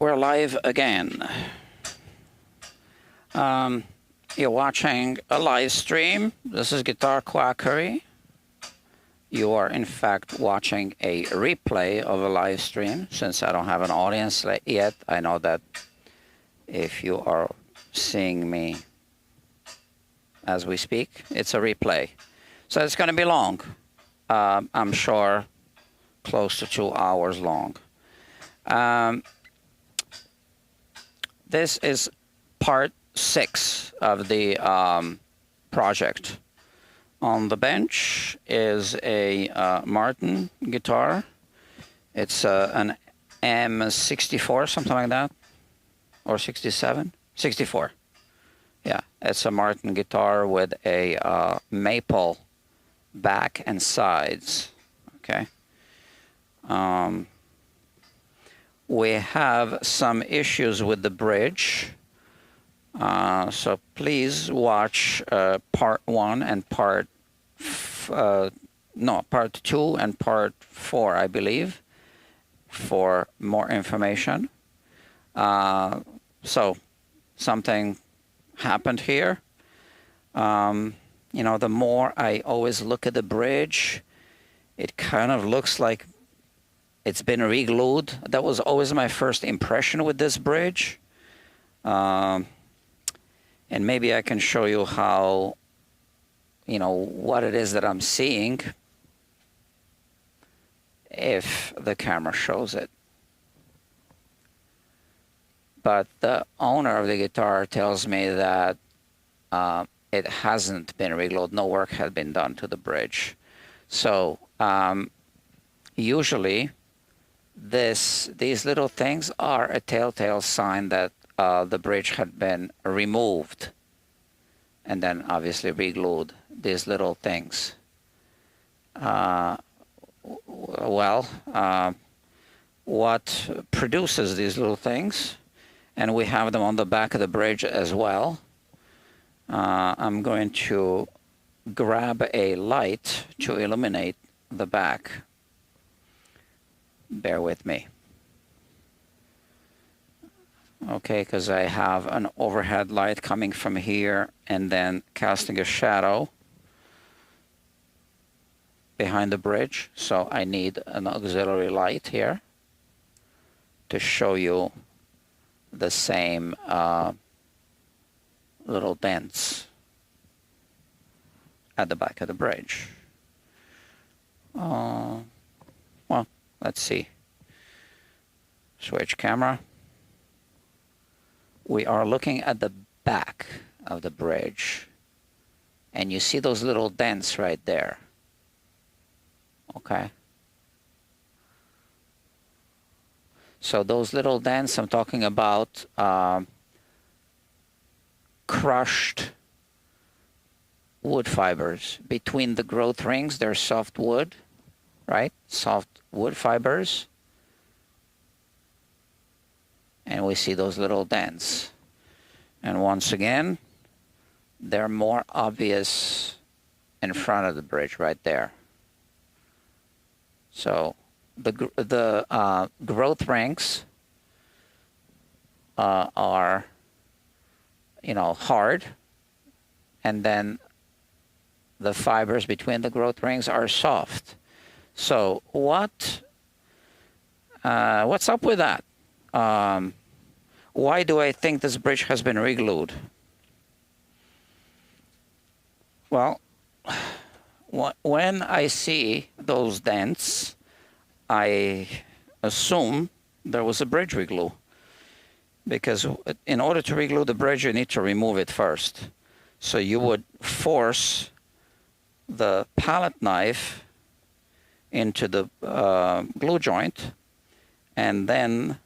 We're live again. You're watching a live stream. This is Guitar Quackery. You are, in fact, watching a replay of a live stream. Since I don't have an audience yet, I know that if you are seeing me as we speak, it's a replay. So it's going to be long. I'm sure close to 2 hours long. This is part 6 of the project. On the bench is a Martin guitar. It's an M-64, something like that, or 67? 64. Yeah, it's a Martin guitar with a maple back and sides. Okay. We have some issues with the bridge. So please watch part 1 and part 2 and part 4, I believe, for more information. So something happened here. You know, the more I always look at the bridge, it kind of looks like it's been re-glued. That was always my first impression with this bridge. And maybe I can show you how, you know, what it is that I'm seeing if the camera shows it. But the owner of the guitar tells me that it hasn't been re-glued. No work had been done to the bridge. So usually these little things are a telltale sign that the bridge had been removed and then obviously re-glued, these little things. What produces these little things, and we have them on the back of the bridge as well. I'm going to grab a light to illuminate the back. Bear with me. Okay, because I have an overhead light coming from here and then casting a shadow behind the bridge. So I need an auxiliary light here to show you the same little dents at the back of the bridge. Well, let's see. Switch camera. We are looking at the back of the bridge, and you see those little dents right there. Okay. So those little dents, I'm talking about crushed wood fibers. Between the growth rings, there's soft wood, right? Soft wood fibers. And we see those little dents. And once again, they're more obvious in front of the bridge right there. So the growth rings are, you know, hard, and then the fibers between the growth rings are soft. So what's up with that? Why do I think this bridge has been re-glued? Well, when I see those dents, I assume there was a bridge re-glue. Because in order to re-glue the bridge, you need to remove it first. So you would force the palette knife into the glue joint, and then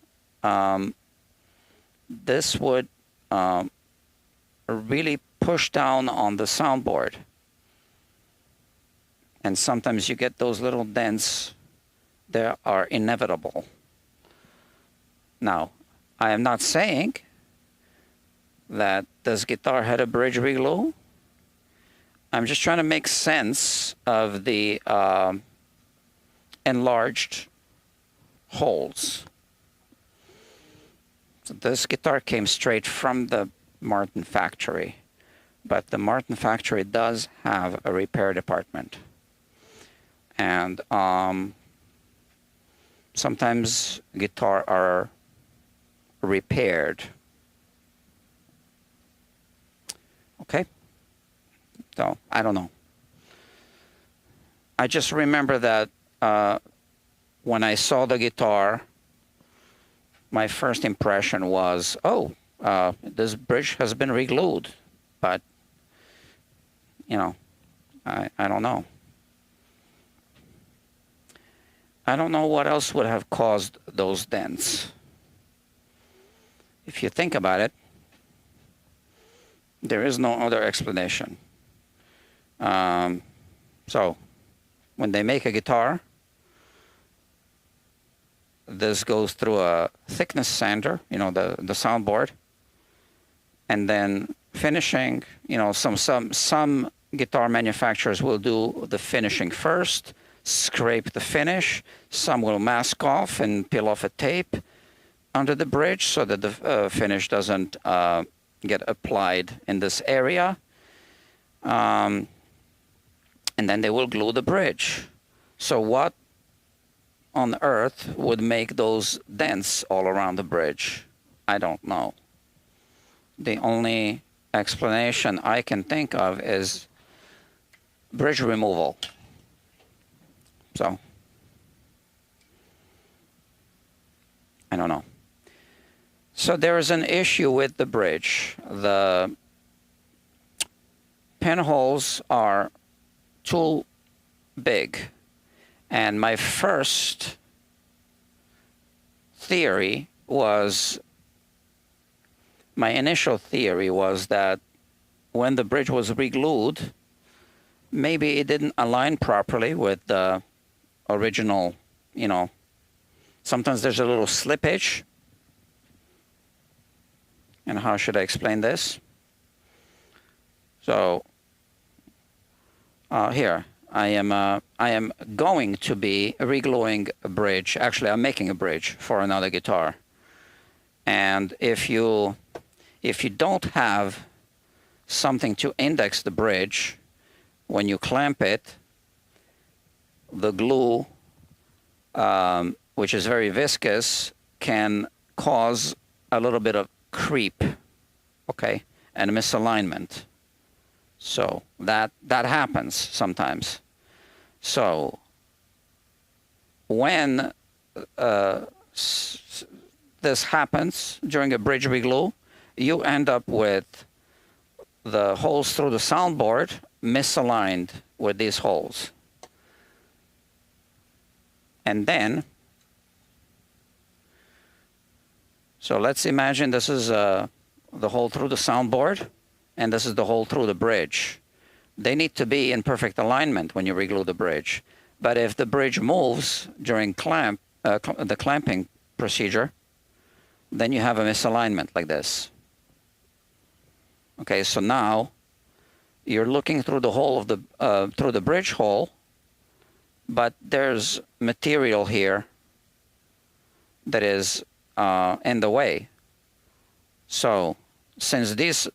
this would really push down on the soundboard. And sometimes you get those little dents. They are inevitable. Now, I am not saying that this guitar had a bridge re-glue. I'm just trying to make sense of the enlarged holes. So this guitar came straight from the Martin factory, but the Martin factory does have a repair department. And sometimes guitar are repaired. Okay? So, I don't know. I just remember that when I saw the guitar, my first impression was, oh, this bridge has been re-glued. But, you know, I don't know. I don't know what else would have caused those dents. If you think about it, there is no other explanation. So, when they make a guitar, this goes through a thickness sander, you know, the soundboard, and then finishing, you know, some guitar manufacturers will do the finishing first, scrape the finish. Some will mask off and peel off a tape under the bridge so that the finish doesn't get applied in this area. And then they will glue the bridge. So what on earth would make those dents all around the bridge? I don't know. The only explanation I can think of is bridge removal. So, I don't know. So there is an issue with the bridge. The pinholes are too big. And my first theory was, my initial theory was that when the bridge was re-glued, maybe it didn't align properly with the original, you know, sometimes there's a little slippage. And how should I explain this? So, here, I am going to be re-gluing a bridge. Actually, I'm making a bridge for another guitar. And if you don't have something to index the bridge, when you clamp it, the glue, which is very viscous, can cause a little bit of creep, okay, and misalignment. So that happens sometimes. So when this happens during a bridge reglue, you end up with the holes through the soundboard misaligned with these holes. And then, so let's imagine this is the hole through the soundboard, and this is the hole through the bridge. They need to be in perfect alignment when you reglue the bridge. But if the bridge moves during the clamping procedure, then you have a misalignment like this. Okay, so now you're looking through the hole of the through the bridge hole, but there's material here that is in the way. So since these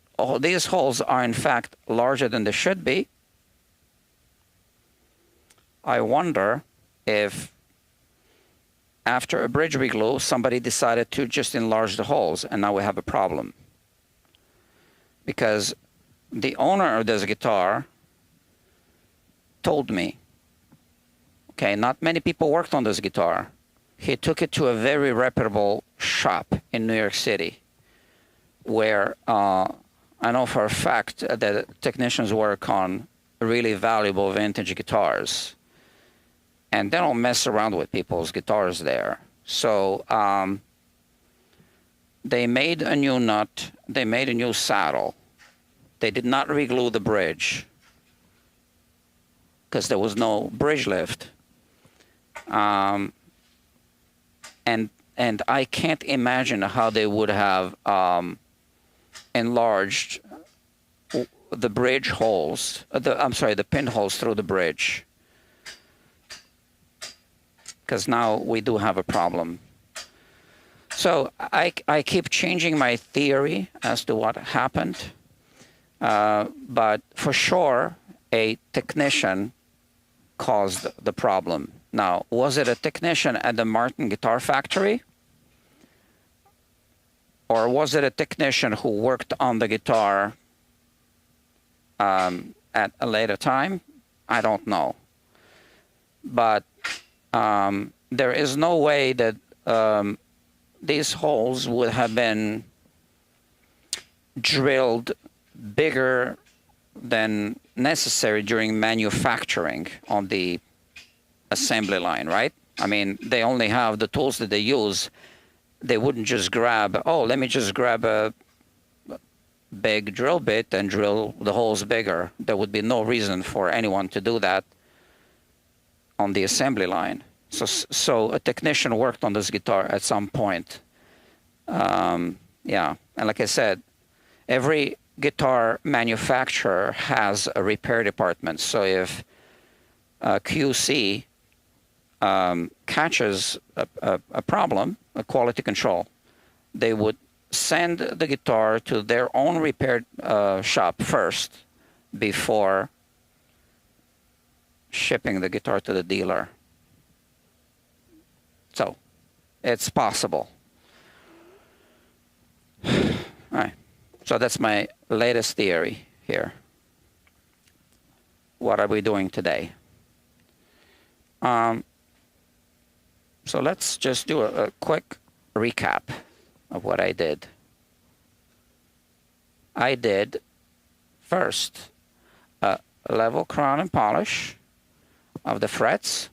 holes are in fact larger than they should be, I wonder if after a bridge reglue somebody decided to just enlarge the holes, and now we have a problem. Because the owner of this guitar told me, okay, not many people worked on this guitar. He took it to a very reputable shop in New York City, where I know for a fact that technicians work on really valuable vintage guitars. And they don't mess around with people's guitars there. So they made a new nut, they made a new saddle. They did not reglue the bridge because there was no bridge lift. And I can't imagine how they would have enlarged the bridge holes, the pinholes through the bridge. Because now we do have a problem. So I keep changing my theory as to what happened, but for sure a technician caused the problem. Now, was it a technician at the Martin Guitar Factory? Or was it a technician who worked on the guitar at a later time? I don't know. But there is no way that these holes would have been drilled bigger than necessary during manufacturing on the assembly line, right? I mean, they only have the tools that they use. They wouldn't just grab, oh, let me just grab a big drill bit and drill the holes bigger. There would be no reason for anyone to do that on the assembly line. So a technician worked on this guitar at some point. Yeah, and like I said, every guitar manufacturer has a repair department. So if QC catches a problem, a quality control, they would send the guitar to their own repair shop first before shipping the guitar to the dealer. So it's possible. All right. So that's my latest theory here. What are we doing today? So let's just do a quick recap of what I did. I did first a level crown and polish of the frets.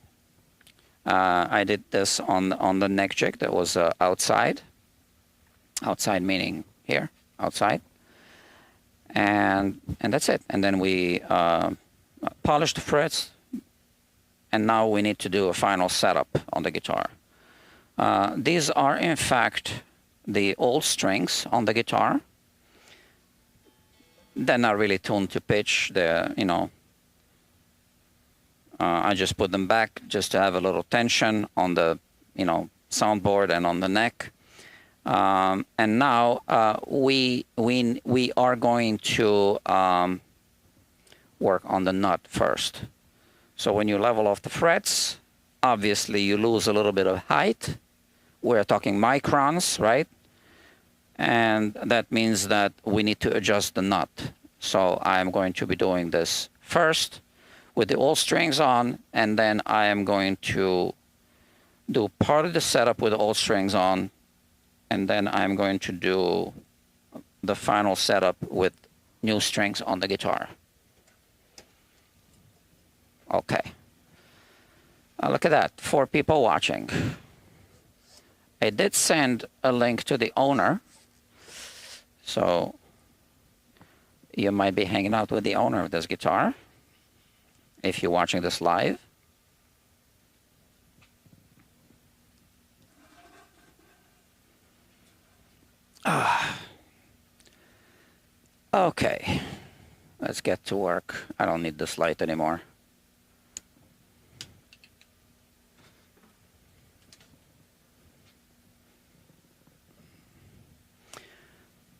I did this on the neck jig that was outside. Outside meaning here, outside. And that's it. And then we polished the frets. And now we need to do a final setup on the guitar. These are, in fact, the old strings on the guitar. They're not really tuned to pitch. They're, you know, I just put them back just to have a little tension on the, you know, soundboard and on the neck. And now we are going to work on the nut first. So when you level off the frets, obviously you lose a little bit of height. We're talking microns, right? And that means that we need to adjust the nut. So I'm going to be doing this first with the old strings on, and then I am going to do part of the setup with the old strings on, and then I'm going to do the final setup with new strings on the guitar. Okay. Look at that, 4 people watching. I did send a link to the owner, so you might be hanging out with the owner of this guitar if you're watching this live. Okay, let's get to work. I don't need this light anymore.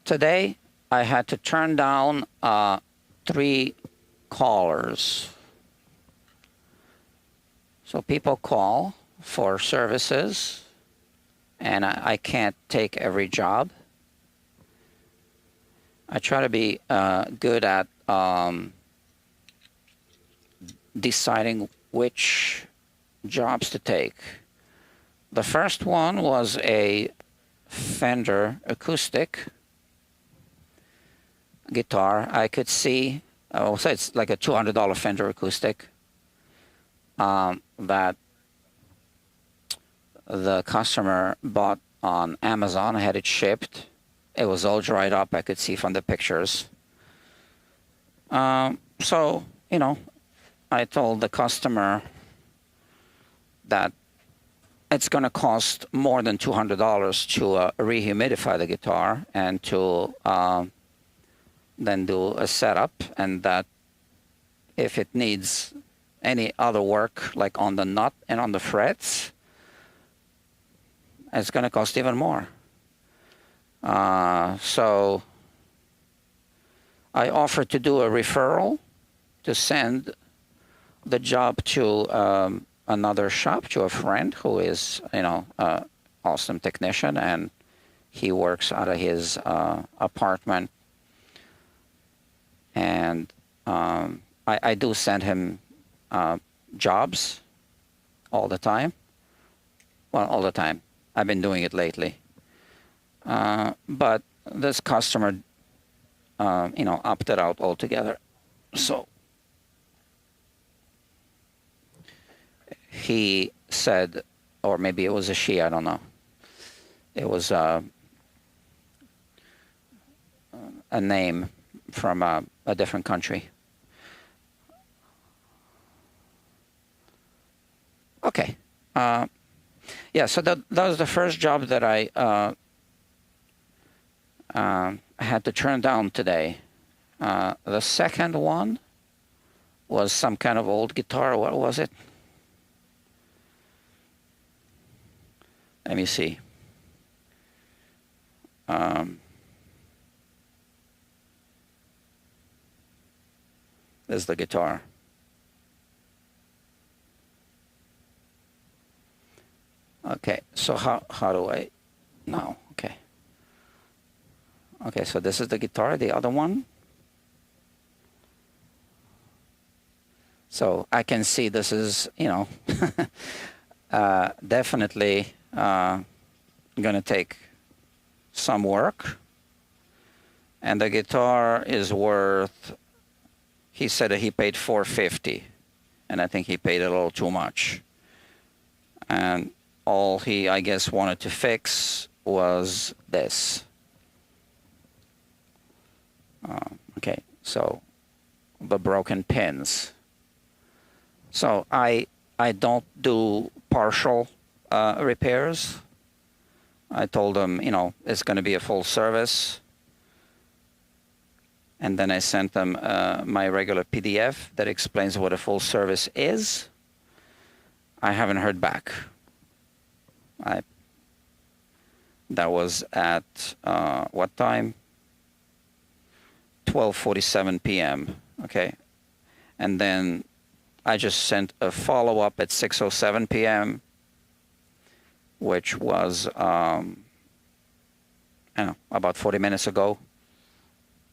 Today, I had to turn down 3 callers. So people call for services, and I can't take every job. I try to be good at deciding which jobs to take. The first one was a Fender acoustic guitar. I could see, so it's like a $200 Fender acoustic that the customer bought on Amazon. I had it shipped. It was all dried up, I could see from the pictures. So, you know, I told the customer that it's going to cost more than $200 to rehumidify the guitar and to then do a setup, and that if it needs any other work like on the nut and on the frets, it's going to cost even more. So I offered to do a referral to send the job to another shop, to a friend who is, awesome technician, and he works out of his apartment. And I do send him jobs all the time. Well, all the time. I've been doing it lately. But this customer, opted out altogether. So he said, or maybe it was a she, I don't know. It was a name from a different country. Okay. Yeah, so that was the first job that I had to turn down today. The second one was some kind of old guitar. What was it? Let me see. There's the guitar. Okay, so how do I now? Okay, so this is the guitar, the other one. So I can see this is, definitely going to take some work. And the guitar is worth, he said that he paid $450, and I think he paid a little too much. And all he, I guess, wanted to fix was this. Okay, so the broken pins. So I don't do partial repairs. I told them, it's going to be a full service. And then I sent them my regular PDF that explains what a full service is. I haven't heard back. That was at what time? 12:47 p.m. Okay, and then I just sent a follow-up at 6:07 p.m., which was about 40 minutes ago.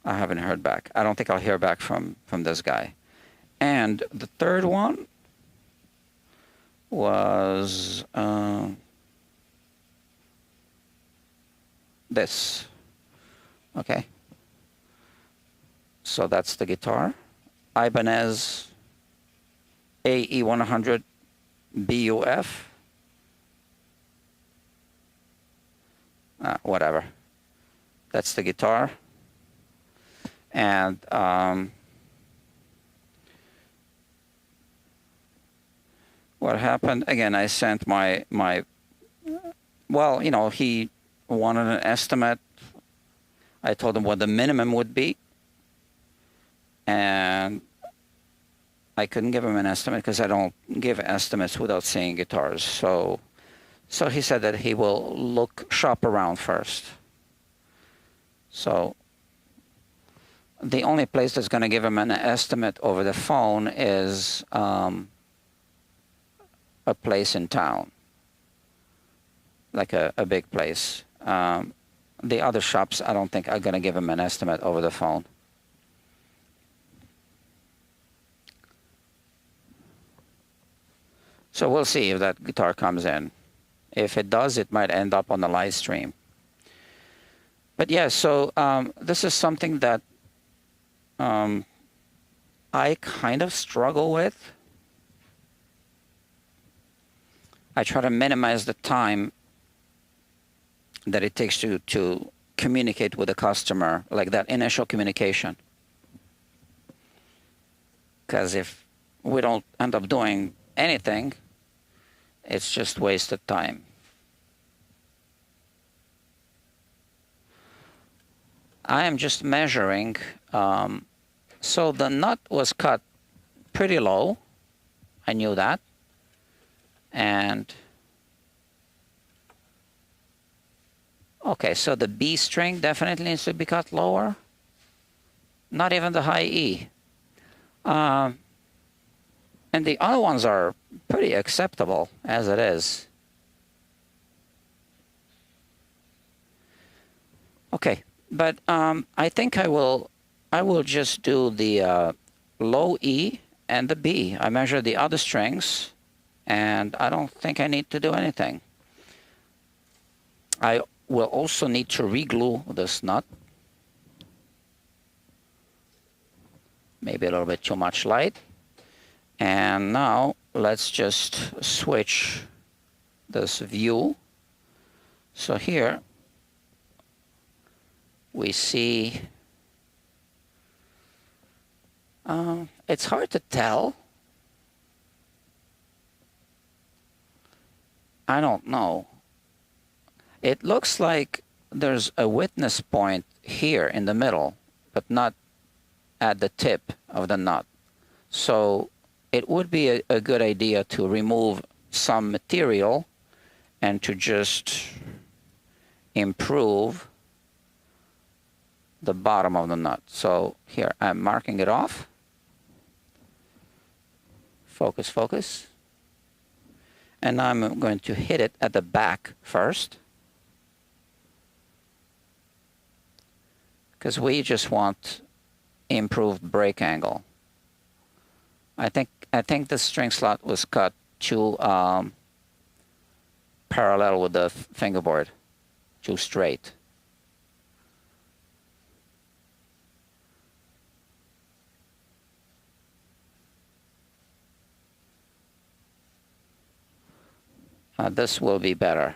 I haven't heard back. I don't think I'll hear back from this guy. And the third one was this. Okay. So that's the guitar. Ibanez AE100 BUF. Whatever. That's the guitar. And what happened? Again, I sent my well, he wanted an estimate. I told him what the minimum would be. And I couldn't give him an estimate because I don't give estimates without seeing guitars. So he said that he will shop around first. So the only place that's going to give him an estimate over the phone is a place in town, like a big place. The other shops, I don't think are going to give him an estimate over the phone. So we'll see if that guitar comes in. If it does, it might end up on the live stream. But yeah, so this is something that I kind of struggle with. I try to minimize the time that it takes to communicate with the customer, like that initial communication. Because if we don't end up doing anything, it's just wasted time. I am just measuring. So the nut was cut pretty low. I knew that. And Okay, so the B string definitely needs to be cut lower. Not even the high E. And the other ones are pretty acceptable as it is. Okay, but I think I will just do the low E and the B. I measure the other strings, and I don't think I need to do anything. I will also need to re-glue this nut. Maybe a little bit too much light. And now let's just switch this view. So here we see, it's hard to tell. I don't know. It looks like there's a witness point here in the middle, but not at the tip of the nut. So it would be a good idea to remove some material and to just improve the bottom of the nut. So here I'm marking it off. Focus, focus. And now I'm going to hit it at the back first, because we just want improved break angle. I think the string slot was cut too parallel with the fingerboard, too straight. This will be better.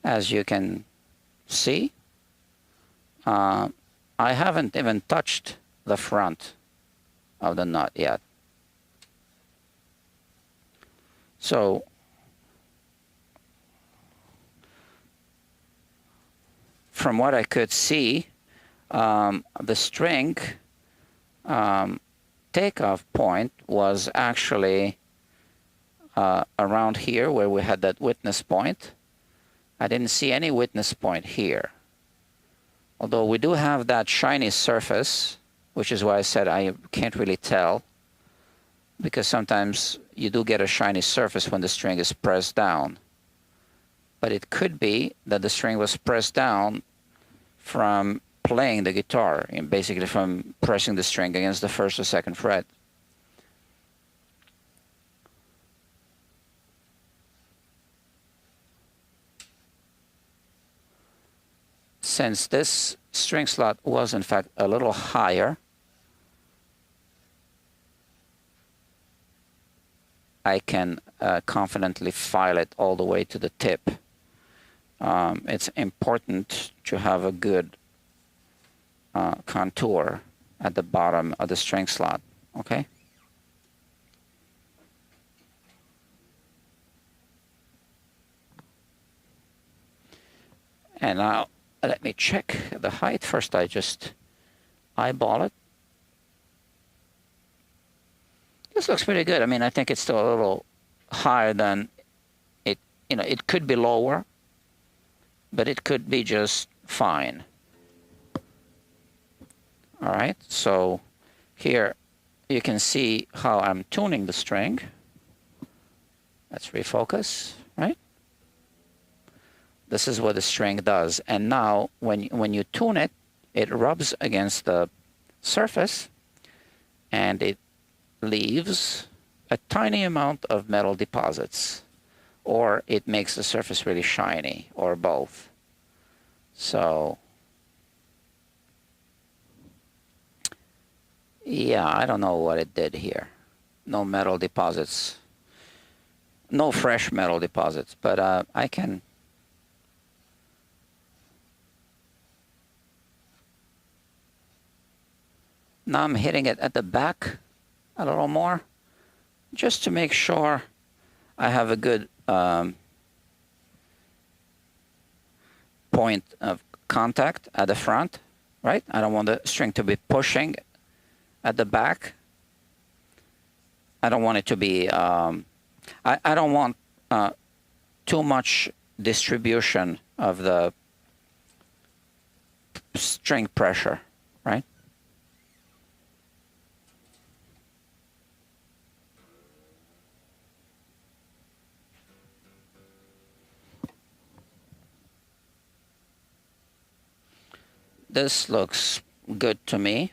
As you can see, I haven't even touched the front of the nut yet. So from what I could see, the string takeoff point was actually around here where we had that witness point. I didn't see any witness point here. Although we do have that shiny surface, which is why I said I can't really tell, because sometimes you do get a shiny surface when the string is pressed down. But it could be that the string was pressed down from playing the guitar, and basically from pressing the string against the first or second fret. Since this string slot was in fact a little higher, I can confidently file it all the way to the tip. It's important to have a good contour at the bottom of the string slot, okay? And now let me check the height. First I just eyeball it. This looks pretty good. I mean, I think it's still a little higher than it, you know, it could be lower, but it could be just fine. All right, so here you can see how I'm tuning the string. Let's refocus, right? This is what the string does. And now when you tune it, it rubs against the surface and it leaves a tiny amount of metal deposits, or it makes the surface really shiny, or both. So yeah, I don't know what it did here. No metal deposits, no fresh metal deposits, but I can. Now I'm hitting it at the back a little more, just to make sure I have a good point of contact at the front. right? I don't want the string to be pushing at the back. I don't want it to be, I don't want too much distribution of the string pressure, right? This looks good to me.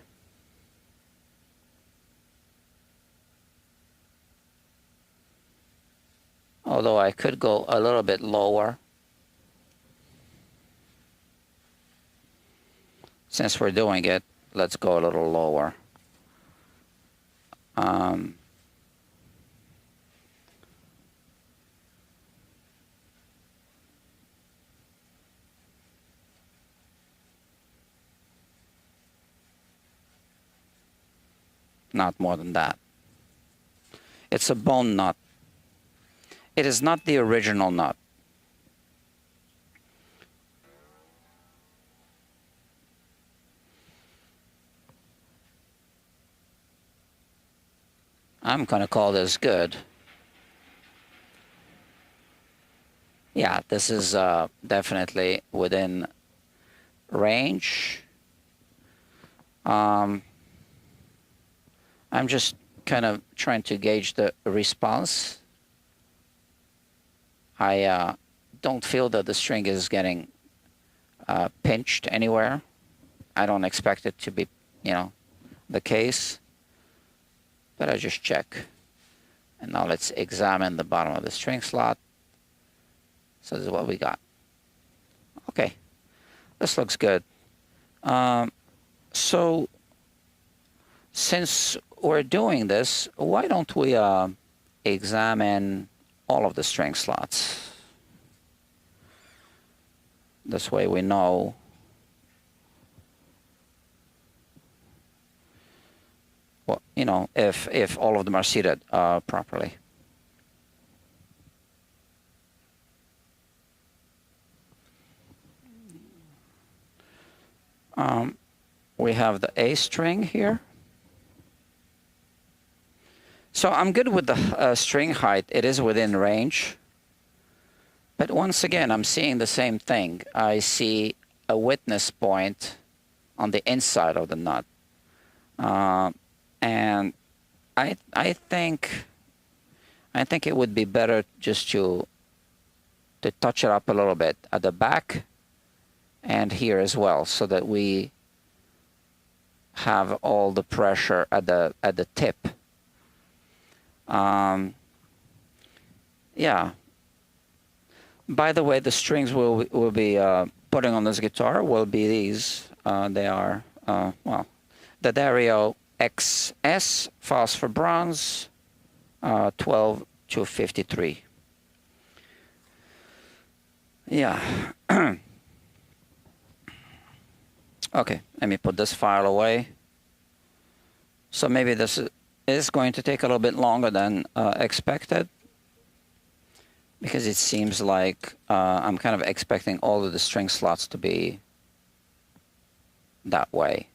Although I could go a little bit lower. Since we're doing it, let's go a little lower. Not more than that. It's a bone nut. It is not the original nut. I'm going to call this good. Yeah, this is definitely within range. I'm just kind of trying to gauge the response. I don't feel that the string is getting pinched anywhere. I don't expect it to be, the case. But I just check. And now let's examine the bottom of the string slot. So this is what we got. Okay, this looks good. So since we're doing this, why don't we examine all of the string slots? This way we know if all of them are seated properly. We have the A string here. So I'm good with the string height. It is within range. But once again, I'm seeing the same thing. I see a witness point on the inside of the nut. And I think it would be better just to touch it up a little bit at the back and here as well, so that we have all the pressure at the tip. Yeah. By the way, the strings we'll be putting on this guitar will be these. They are the Dario XS phosphor bronze 12 to 53. Yeah. Okay, let me put this file away. So maybe this is going to take a little bit longer than expected, because it seems like I'm kind of expecting all of the string slots to be that way.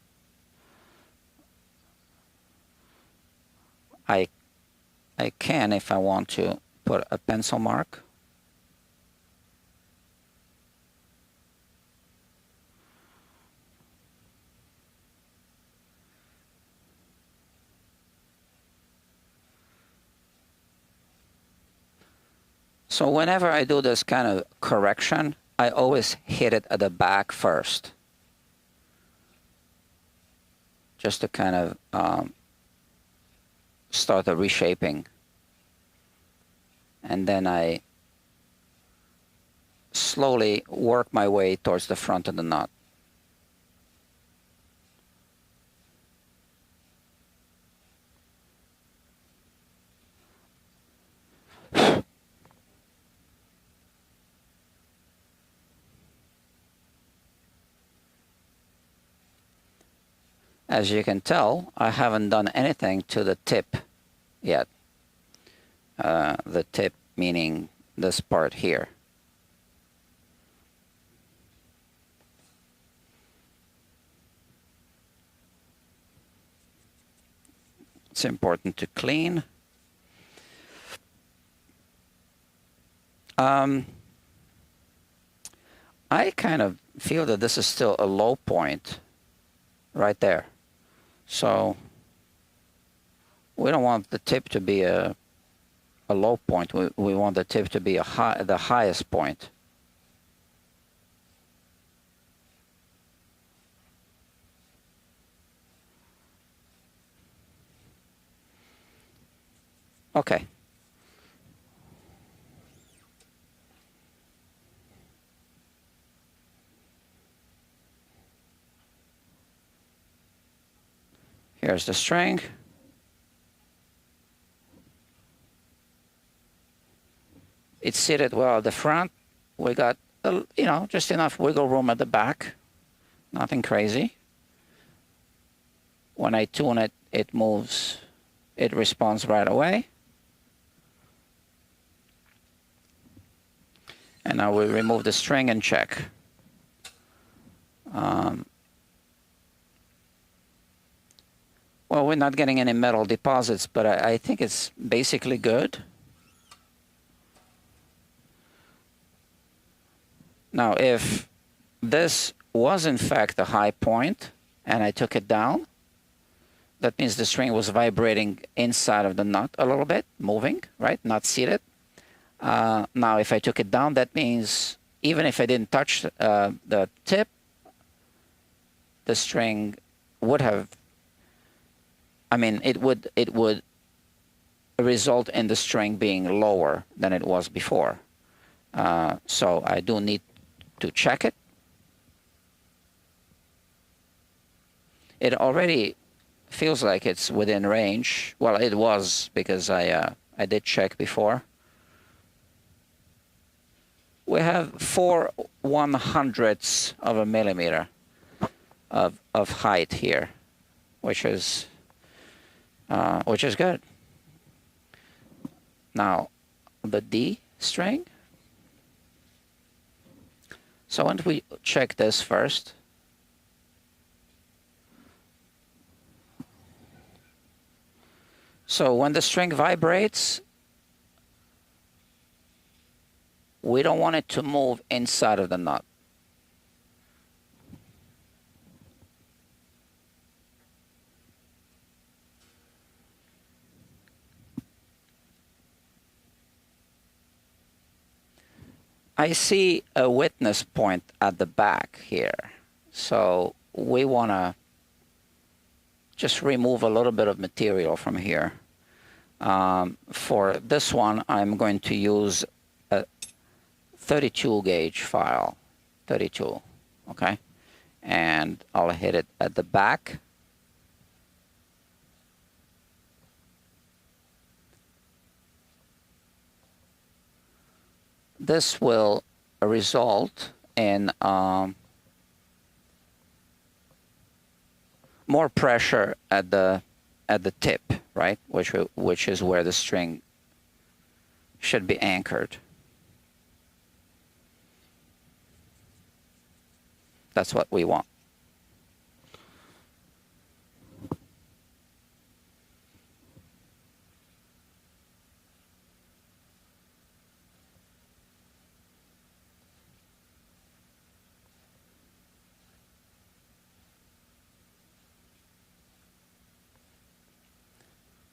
I can, if I want to, put a pencil mark. So whenever I do this kind of correction, I always hit it at the back first, just to kind of start the reshaping. And then I slowly work my way towards the front of the nut. As you can tell, I haven't done anything to the tip yet. The tip meaning this part here. It's important to clean. I kind of feel that this is still a low point right there. So we don't want the tip to be a low point. We want the tip to be the highest point. Okay. Here's the string. It's seated well at the front. We got, you know, just enough wiggle room at the back. Nothing crazy. When I tune it, it moves. It responds right away. And now we remove the string and check. Well, we're not getting any metal deposits, but I think it's basically good. Now, if this was in fact the high point and I took it down, that means the string was vibrating inside of the nut a little bit, moving, right? Not seated. Now, if I took it down, that means even if I didn't touch the tip, the string would have, I mean, it would result in the string being lower than it was before. So I do need to check it. It already feels like it's within range. Well, it was, because I did check before. We have 4/100ths of a millimeter of height here, which is good. Now, the D string. So why don't we check this first? So when the string vibrates, we don't want it to move inside of the nut. I see a witness point at the back here. So we want to just remove a little bit of material from here. For this one, I'm going to use a 32 gauge file, 32, okay? And I'll hit it at the back. This will result in more pressure at the tip, right? Which is where the string should be anchored. That's what we want.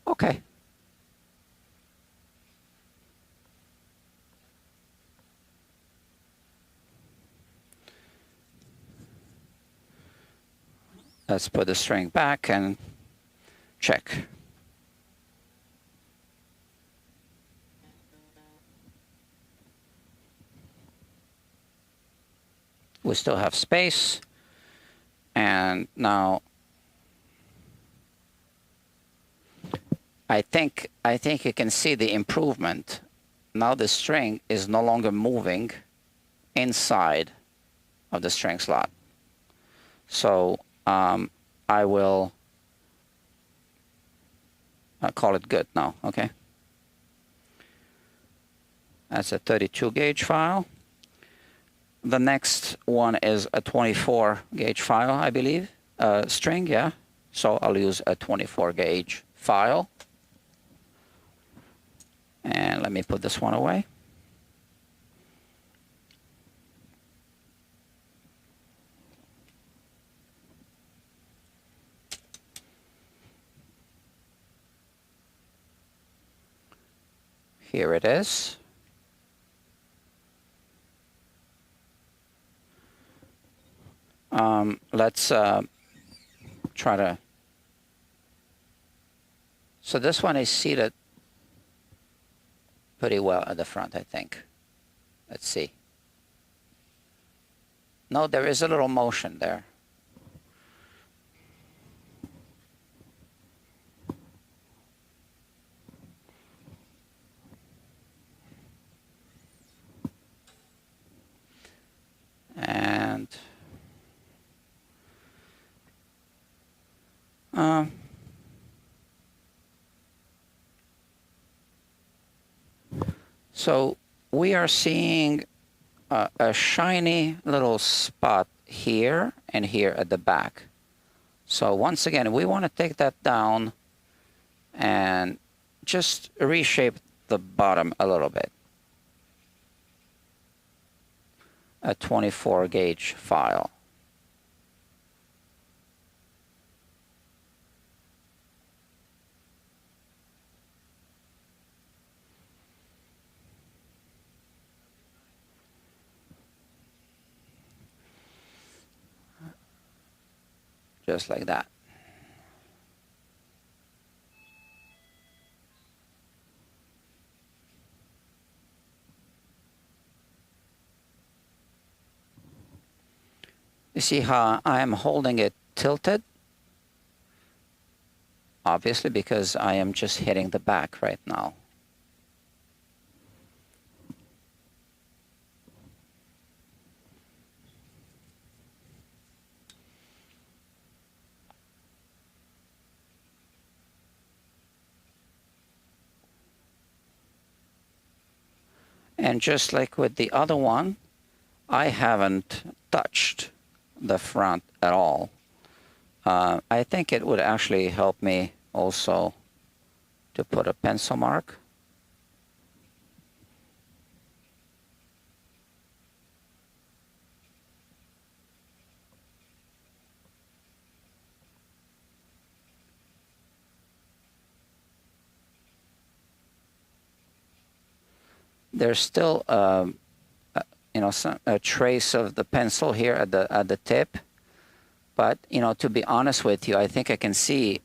Okay. Let's put the string back and check. We still have space. And now I think you can see the improvement. Now the string is no longer moving inside of the string slot. So I'll call it good now, okay? That's a 32 gauge file. The next one is a 24 gauge file, I believe, string, yeah. So I'll use a 24 gauge file. And let me put this one away. Here it is. Let's try to. So this one is seated pretty well at the front, I think. Let's see. No, there is a little motion there. And so we are seeing a shiny little spot here and here at the back. So once again, we want to take that down and just reshape the bottom a little bit. A 24 gauge file. Just like that. You see how I am holding it tilted? Obviously, because I am just hitting the back right now. And just like with the other one, I haven't touched the front at all. I think it would actually help me also to put a pencil mark. There's still you know, a trace of the pencil here at the tip, but you know, to be honest with you, I think I can see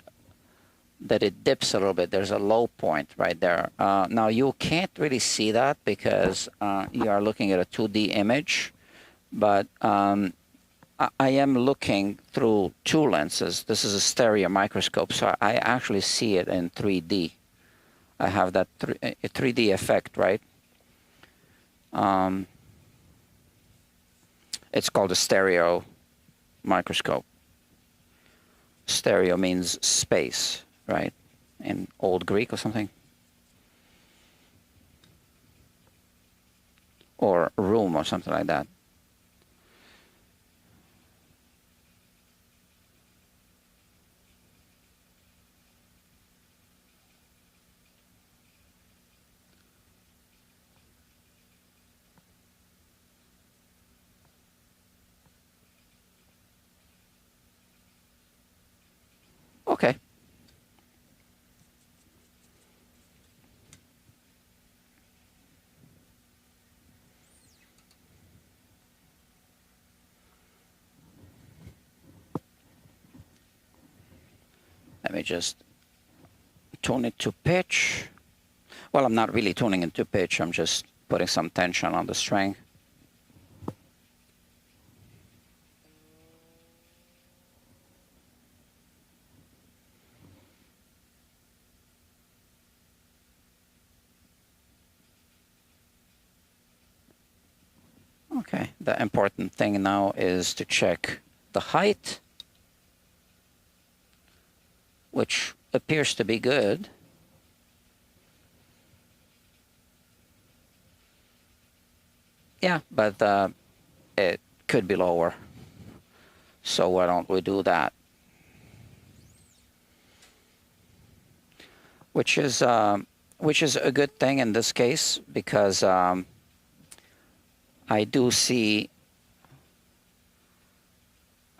that it dips a little bit. There's a low point right there. Now you can't really see that because you are looking at a 2D image, but I am looking through two lenses. This is a stereo microscope, so I actually see it in 3D. I have that 3D effect, right? It's called a stereo microscope. Stereo means space, right? In Old Greek or something. Or room or something like that. Okay. Let me just tune it to pitch. Well, I'm not really tuning it to pitch. I'm just putting some tension on the string. Okay, the important thing now is to check the height, which appears to be good. Yeah, but it could be lower. So why don't we do that? which is a good thing in this case, because I do see,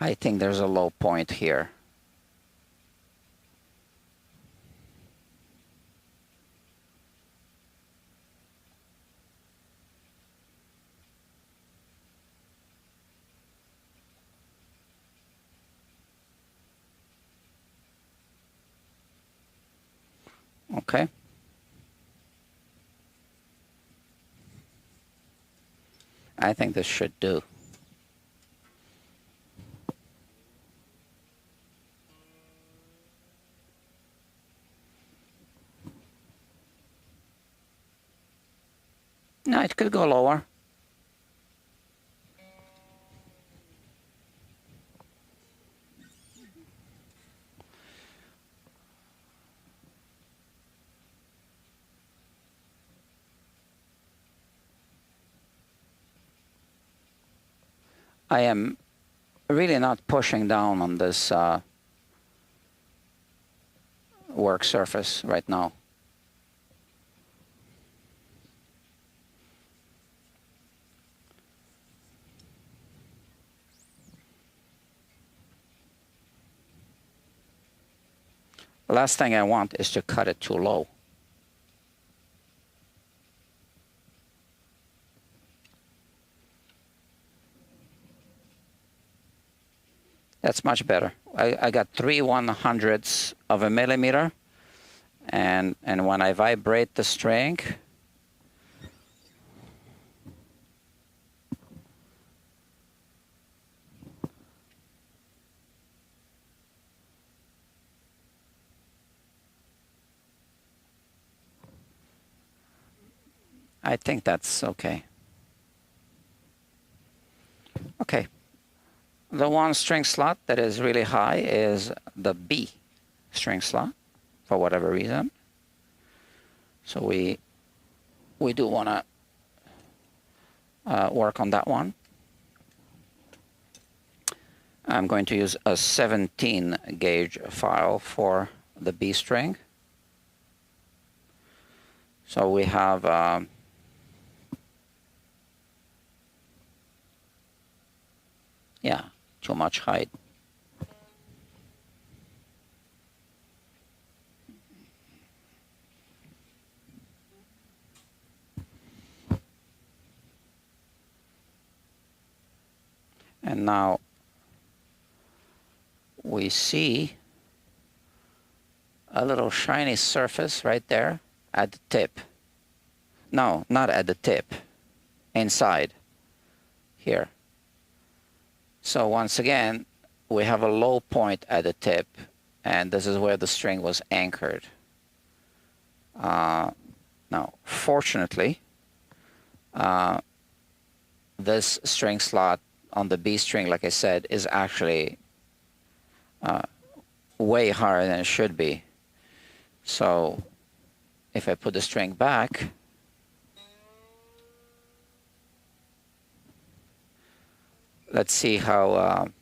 I think there's a low point here. Okay. I think this should do. No, it could go lower. I am really not pushing down on this work surface right now. The last thing I want is to cut it too low. That's much better. I got 3/100ths of a millimeter, and when I vibrate the string, I think that's okay. Okay. The one string slot that is really high is the B string slot, for whatever reason. So we do want to work on that one. I'm going to use a 17 gauge file for the B string. So we have yeah, too much height. And now we see a little shiny surface right there at the tip. No, not at the tip, inside here. So once again, we have a low point at the tip, and this is where the string was anchored. Now, fortunately, this string slot on the B string, like I said, is actually way higher than it should be. So if I put the string back, let's see how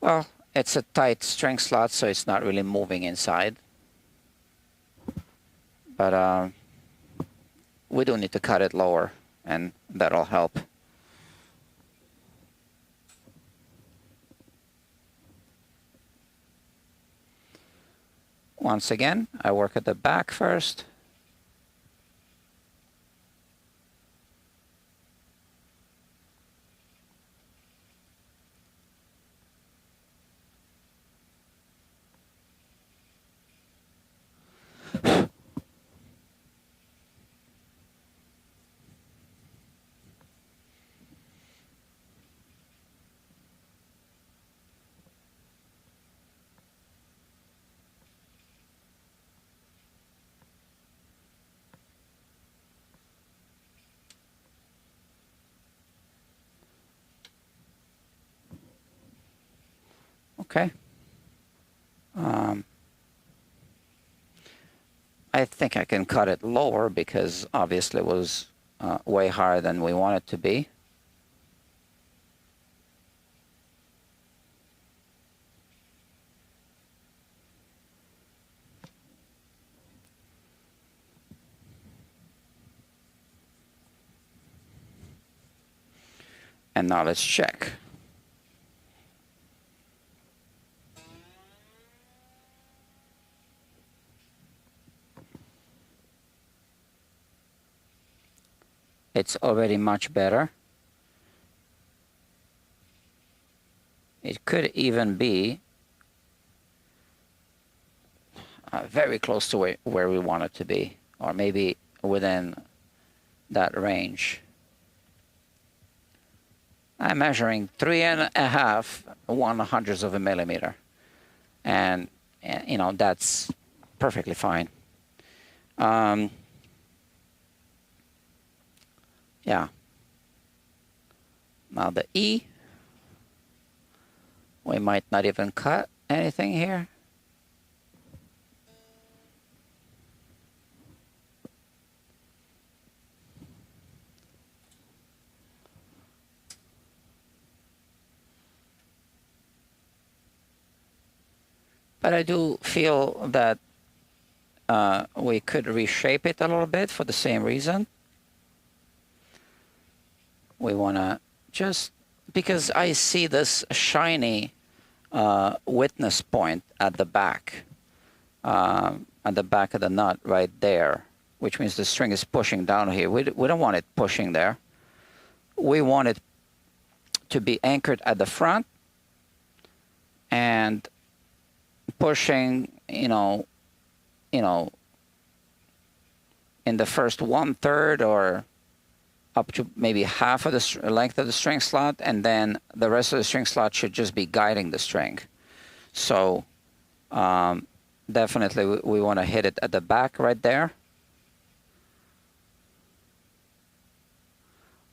well, it's a tight string slot, so it's not really moving inside. But we do need to cut it lower, and that'll help. Once again, I work at the back first. Okay. I think I can cut it lower because obviously it was way higher than we want it to be. And now let's check. It's already much better. It could even be very close to where we want it to be, or maybe within that range. I'm measuring 3.5 1/100ths of a millimeter, and you know, that's perfectly fine. Yeah. Now the E, we might not even cut anything here. But I do feel that we could reshape it a little bit for the same reason. We want to just, because I see this shiny witness point at the back of the nut right there, which means the string is pushing down here. We don't want it pushing there. We want it to be anchored at the front and pushing, you know, in the first 1/3 or up to maybe half of the length of the string slot, and then the rest of the string slot should just be guiding the string. So definitely we want to hit it at the back right there.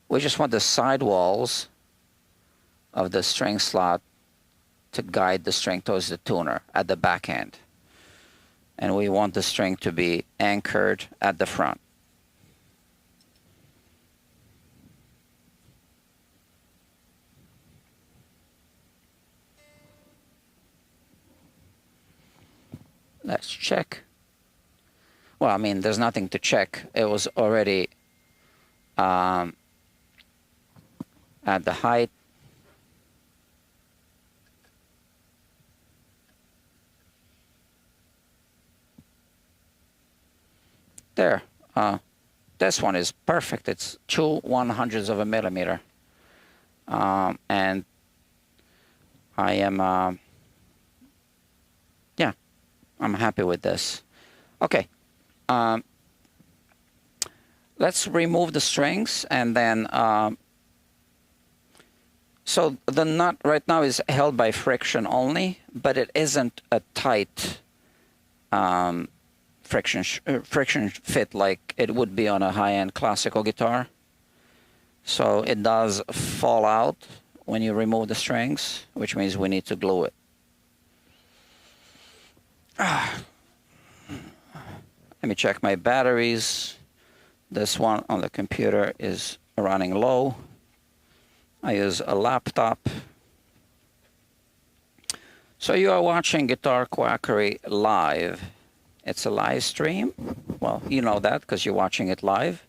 We just want the side walls of the string slot to guide the string towards the tuner at the back end. And we want the string to be anchored at the front. Let's check. Well, I mean, there's nothing to check. It was already at the height. There. This one is perfect. It's 2 1/100ths of a millimeter. And I am, yeah, I'm happy with this. Okay. Let's remove the strings, and then, so the nut right now is held by friction only, but it isn't a tight friction fit like it would be on a high-end classical guitar. So it does fall out when you remove the strings, which means we need to glue it. Let me check my batteries. This one on the computer is running low. I use a laptop. So you are watching Guitar Quackery live. It's a live stream. Well, you know that because you're watching it live.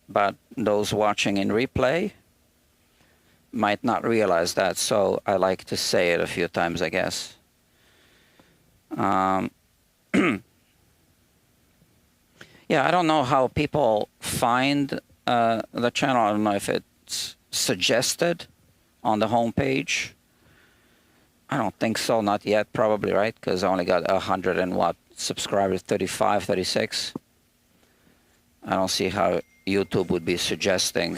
But those watching in replay might not realize that, so I like to say it a few times, I guess. Yeah, I don't know how people find the channel. I don't know if it's suggested on the homepage. I don't think so, not yet, probably, right? Because I only got 100 and what subscribers, 35, 36. I don't see how YouTube would be suggesting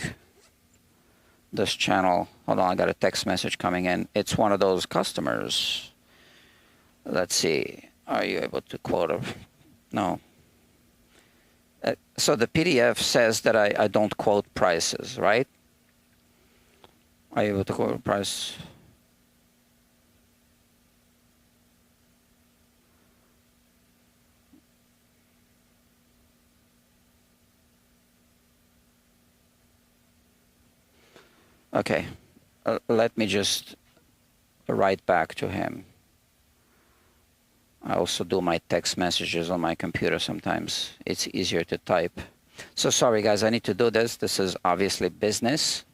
this channel. Hold on, I got a text message coming in. It's one of those customers. Let's see. Are you able to quote a... No. So the PDF says that I don't quote prices, right? Are you able to quote a price? Okay, let me just write back to him. I also do my text messages on my computer sometimes. It's easier to type. So sorry guys, I need to do this. This is obviously business.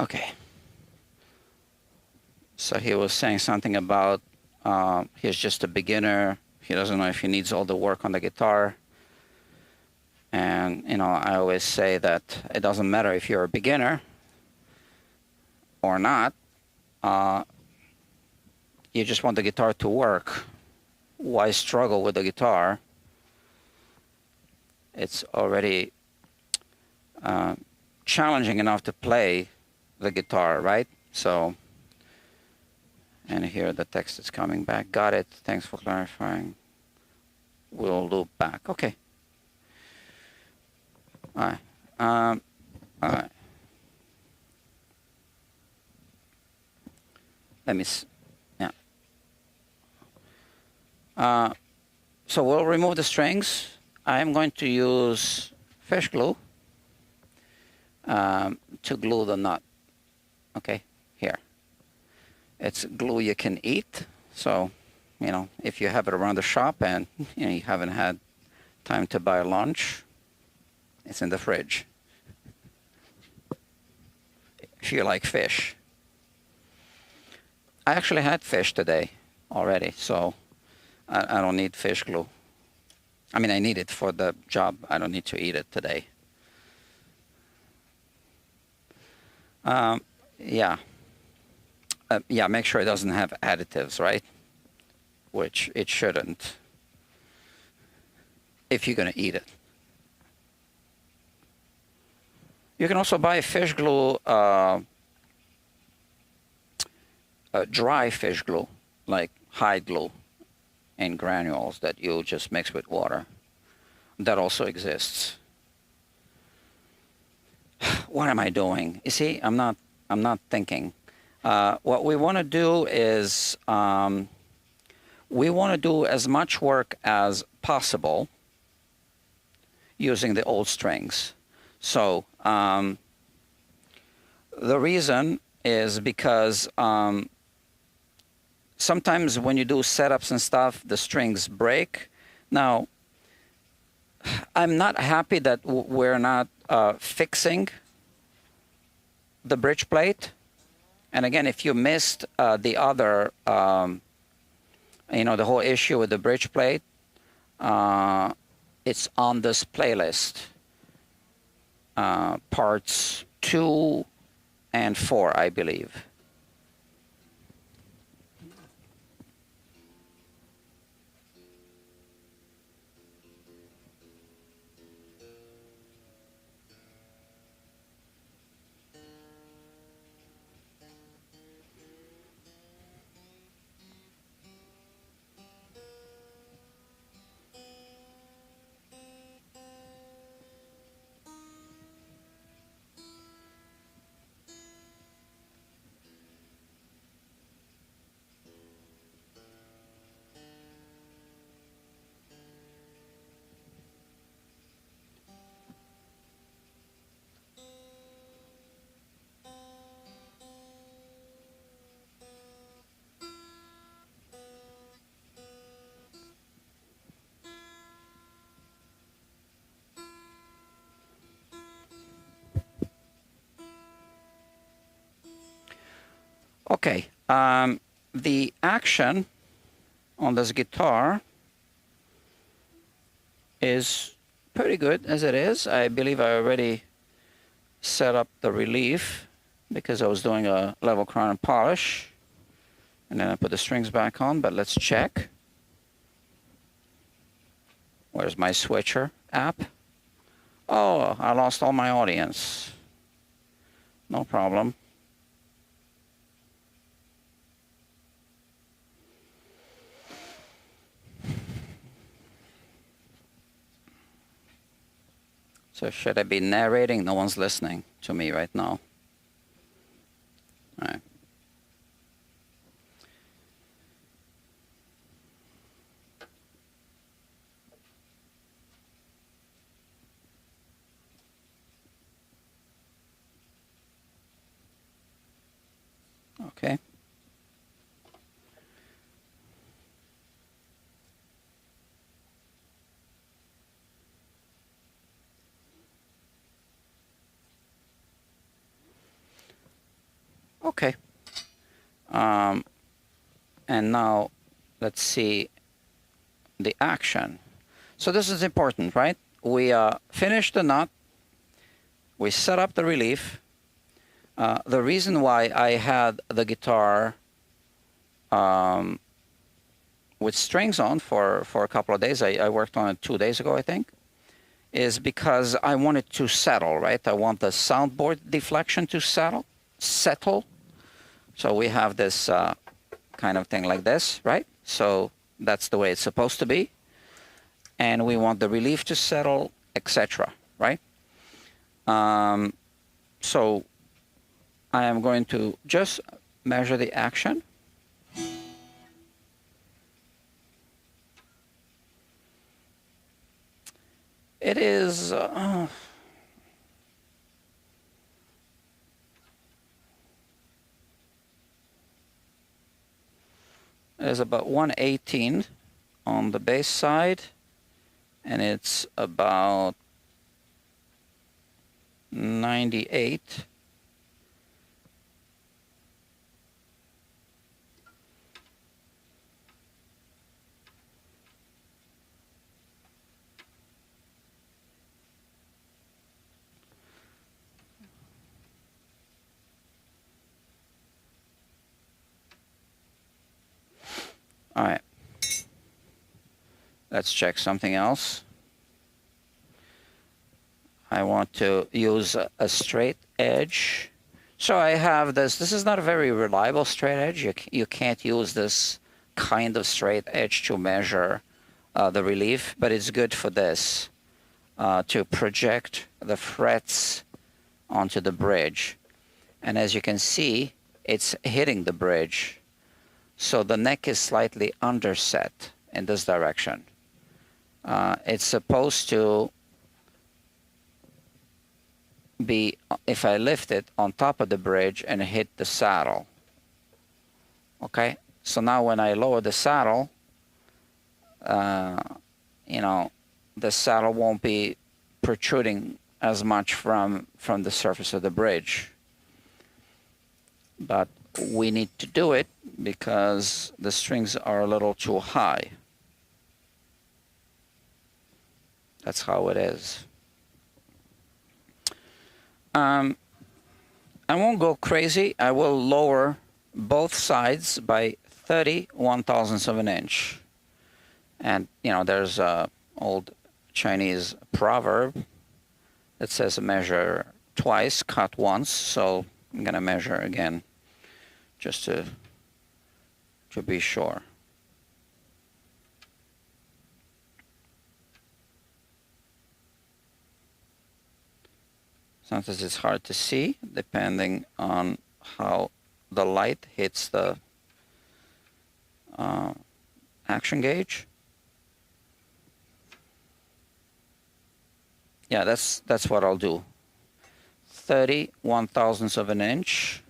Okay. So he was saying something about he's just a beginner. He doesn't know if he needs all the work on the guitar. And, you know, I always say that it doesn't matter if you're a beginner or not. You just want the guitar to work. Why struggle with the guitar? It's already challenging enough to play the guitar, right? So, and here the text is coming back. Got it. Thanks for clarifying. We'll loop back. Okay. All right. All right. Let me. Yeah. So we'll remove the strings. I'm going to use fish glue to glue the nut. Okay, here. It's glue you can eat. So, you know, if you have it around the shop and you know you haven't had time to buy lunch, it's in the fridge. If you like fish. I actually had fish today already, so I don't need fish glue. I mean, I need it for the job. I don't need to eat it today. Yeah. Yeah, make sure it doesn't have additives, right? Which it shouldn't, if you're going to eat it. You can also buy fish glue, dry fish glue, like hide glue in granules that you just mix with water. That also exists. What am I doing? You see, I'm not thinking. What we want to do is we want to do as much work as possible using the old strings. So the reason is because sometimes when you do setups and stuff, the strings break. Now, I'm not happy that we're not fixing the bridge plate. And again, if you missed the other, you know, the whole issue with the bridge plate, it's on this playlist, parts 2 and 4, I believe. Okay, the action on this guitar is pretty good as it is. I believe I already set up the relief because I was doing a level crown and polish, and then I put the strings back on, but let's check. Where's my switcher app? Oh, I lost all my audience. No problem. So should I be narrating? No one's listening to me right now. All right. Okay. Okay. And now let's see the action. So this is important, right? We finished the nut. We set up the relief. The reason why I had the guitar with strings on for a couple of days, I worked on it 2 days ago, I think, is because I want it to settle, right? I want the soundboard deflection to settle. So we have this kind of thing like this, right? So that's the way it's supposed to be. And we want the relief to settle, etc., right? So I am going to just measure the action. It is about 118 on the bass side, and it's about 98 . All right, let's check something else. I want to use a straight edge. So I have this. This is not a very reliable straight edge. You can't use this kind of straight edge to measure the relief, but it's good for this, to project the frets onto the bridge. And as you can see, it's hitting the bridge. So the neck is slightly underset in this direction. It's supposed to be, if I lift it, on top of the bridge and hit the saddle. Okay, so now when I lower the saddle, you know, the saddle won't be protruding as much from the surface of the bridge. But we need to do it because the strings are a little too high. That's how it is. I won't go crazy. I will lower both sides by 30/1000ths of an inch. And, you know, there's an old Chinese proverb that says measure twice, cut once. So I'm going to measure again just to be sure. Sometimes it's hard to see depending on how the light hits the action gauge. Yeah, that's what I'll do. 30/1000ths of an inch.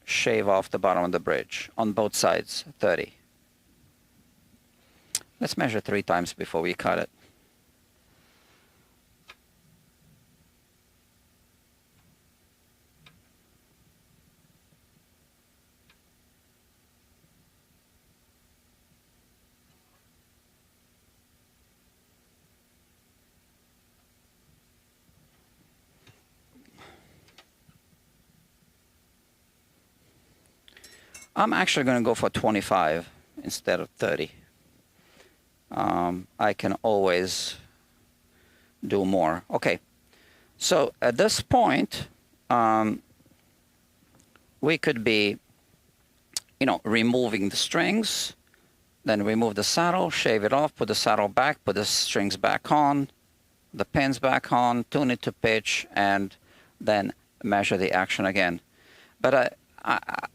Shave off the bottom of the bridge on both sides. 30. Let's measure 3 times before we cut it. I'm actually going to go for 25 instead of 30. I can always do more. Okay, so at this point, we could be, removing the strings, then remove the saddle, shave it off, put the saddle back, put the strings back on, the pins back on, tune it to pitch, and then measure the action again. But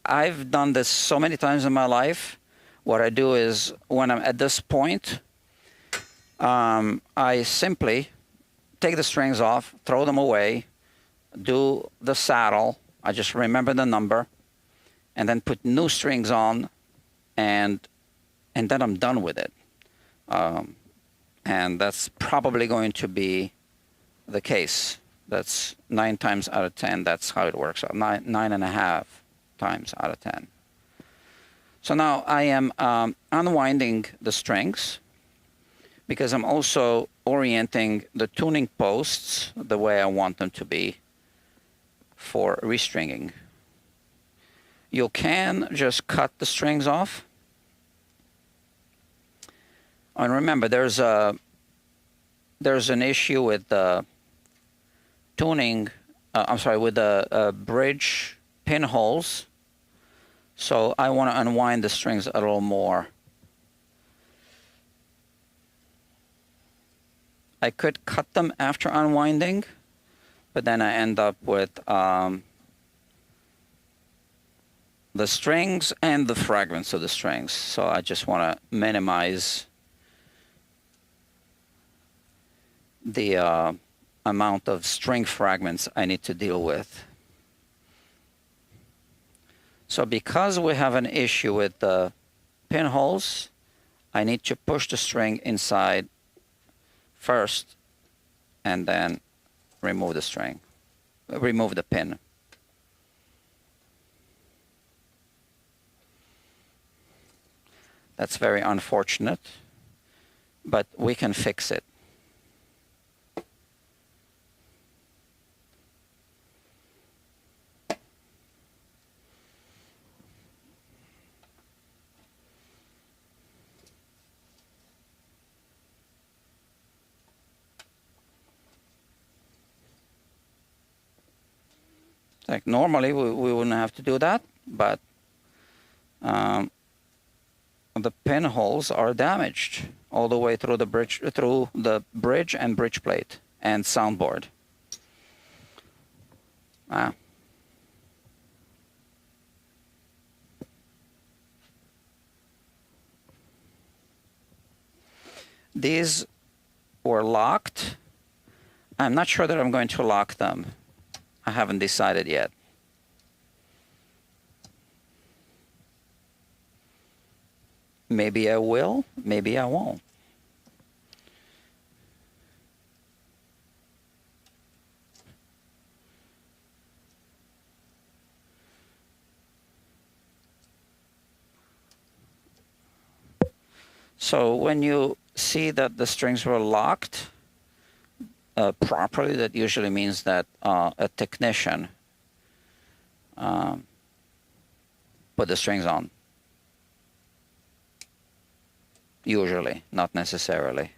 I've done this so many times in my life. What I do is, when I'm at this point, I simply take the strings off, throw them away, do the saddle, I just remember the number, and then put new strings on, and then I'm done with it. And that's probably going to be the case. That's 9 times out of 10. That's how it works out. 9.5 times out of 10. So now I am unwinding the strings, because I'm also orienting the tuning posts the way I want them to be for restringing. You can just cut the strings off. And remember, there's an issue with the tuning, with the bridge pinholes. So I want to unwind the strings a little more. I could cut them after unwinding, but then I end up with the strings and the fragments of the strings. So I just want to minimize the amount of string fragments I need to deal with. So because we have an issue with the pinholes, I need to push the string inside first and then remove the string, remove the pin. That's very unfortunate, but we can fix it. Like normally we wouldn't have to do that, but the pinholes are damaged all the way through the bridge and bridge plate and soundboard. These were locked. I'm not sure that I'm going to lock them. I haven't decided yet. Maybe I will, maybe I won't. So when you see that the strings were locked properly, that usually means that a technician put the strings on. Usually, not necessarily.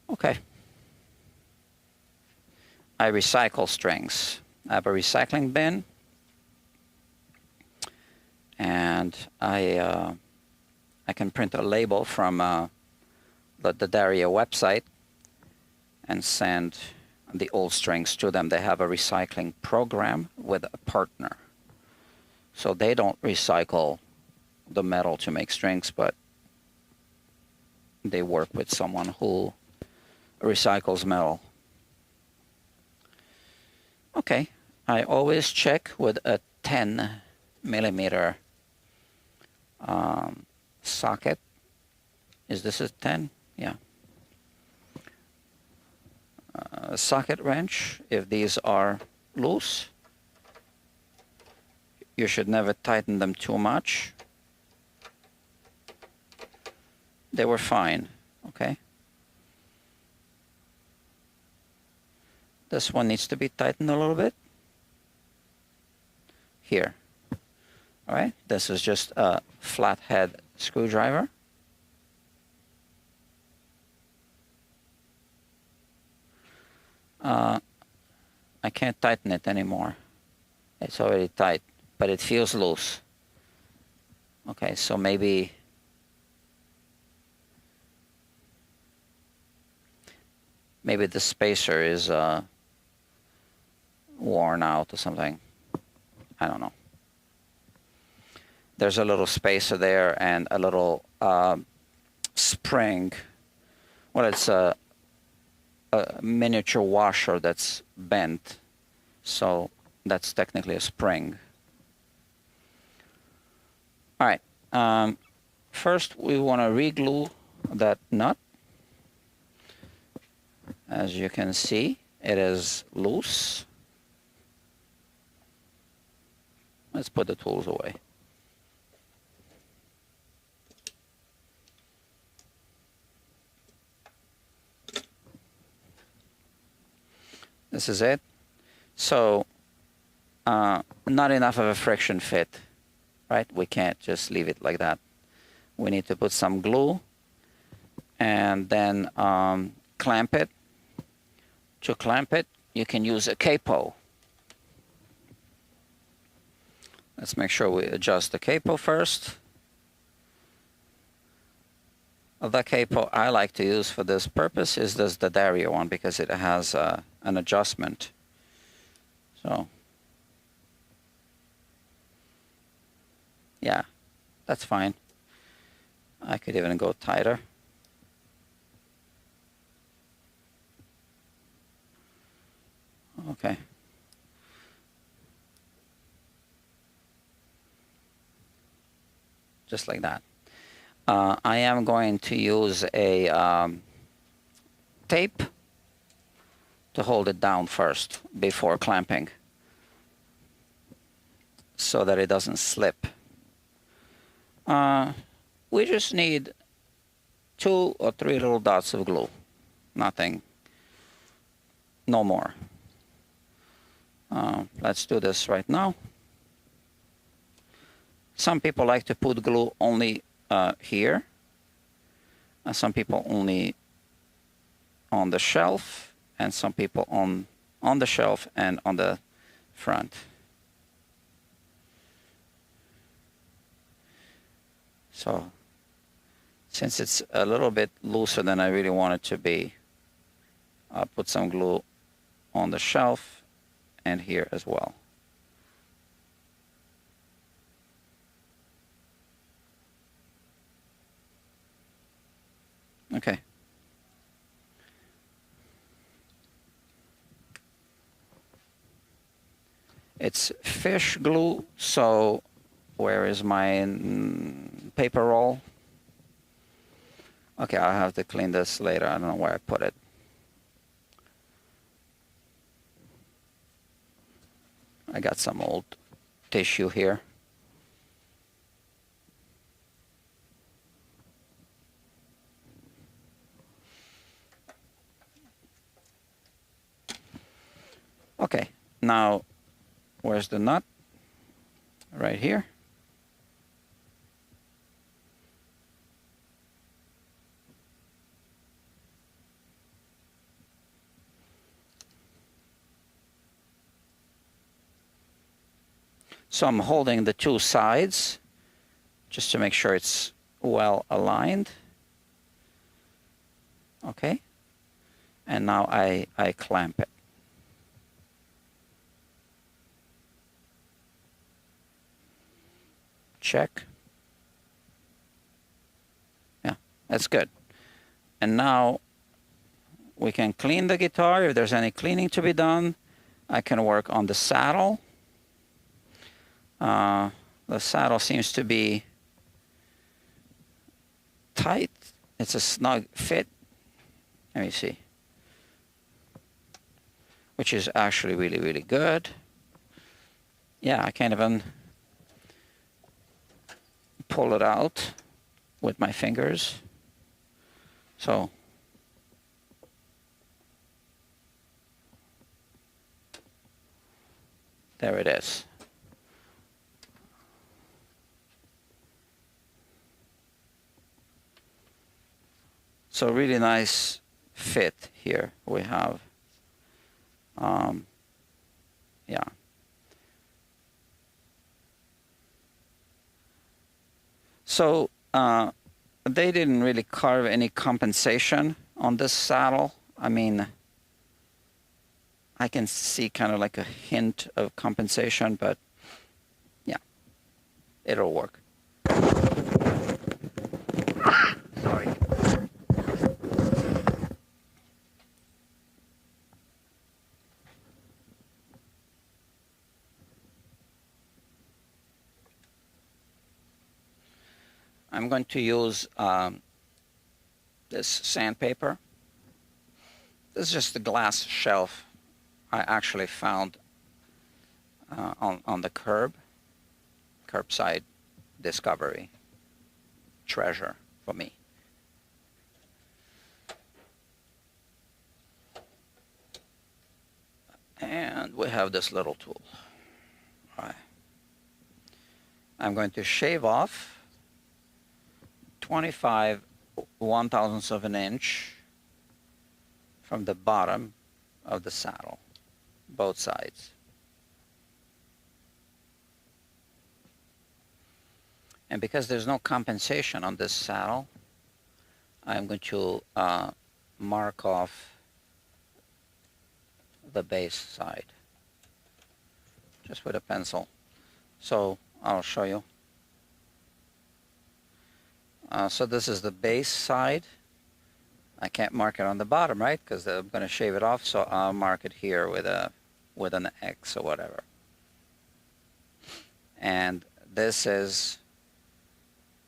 Okay. I recycle strings. I have a recycling bin, and I can print a label from the Daria website and send the old strings to them. They have a recycling program with a partner. So they don't recycle the metal to make strings, but they work with someone who recycles metal. Okay, I always check with a 10mm socket. Is this a 10? Yeah. Socket wrench, if these are loose, you should never tighten them too much. they were fine, okay? This one needs to be tightened a little bit. Here. All right, this is just a flathead screwdriver. I can't tighten it anymore. It's already tight, but it feels loose. Okay, so maybe the spacer is worn out or something. I don't know. There's a little spacer there and a little spring. Well, it's a miniature washer that's bent, so that's technically a spring. All right, first we want to re-glue that nut. As you can see, it is loose. Let's put the tools away. This is it. So, not enough of a friction fit, right? We can't just leave it like that. We need to put some glue and then clamp it. To clamp it, you can use a capo. Let's make sure we adjust the capo first. The capo I like to use for this purpose is this Dario one because it has an adjustment. So, yeah, that's fine. I could even go tighter. Okay. Just like that. I am going to use a tape to hold it down first before clamping so that it doesn't slip. We just need 2 or 3 little dots of glue. Nothing. No more. Let's do this right now. Some people like to put glue only here. Some people only on the shelf, and some people on the shelf and on the front. So, since it's a little bit looser than I really want it to be, I'll put some glue on the shelf and here as well. Okay. It's fish glue, so where is my paper roll? Okay, I'll have to clean this later. I don't know where I put it. I got some old tissue here. Okay, now where's the nut? Right here. So I'm holding the 2 sides just to make sure it's well aligned. Okay. And now I clamp it. Check. Yeah, that's good. And now we can clean the guitar. If there's any cleaning to be done, I can work on the saddle. The saddle seems to be tight. It's a snug fit. Let me see. Which is actually really, really good. Yeah, I can't even pull it out with my fingers. So there it is. So really nice fit here we have. Yeah. So they didn't really carve any compensation on this saddle. I mean, I can see kind of like a hint of compensation, but yeah, it'll work. Sorry. I'm going to use this sandpaper. This is just the glass shelf I actually found on the curbside discovery. Treasure for me. And we have this little tool. All right. I'm going to shave off 25 1/1000ths of an inch from the bottom of the saddle, both sides. And because there's no compensation on this saddle, I'm going to mark off the base side just with a pencil. So I'll show you. So this is the base side. I can't mark it on the bottom, right? Because I'm going to shave it off. So I'll mark it here with an X or whatever. And this is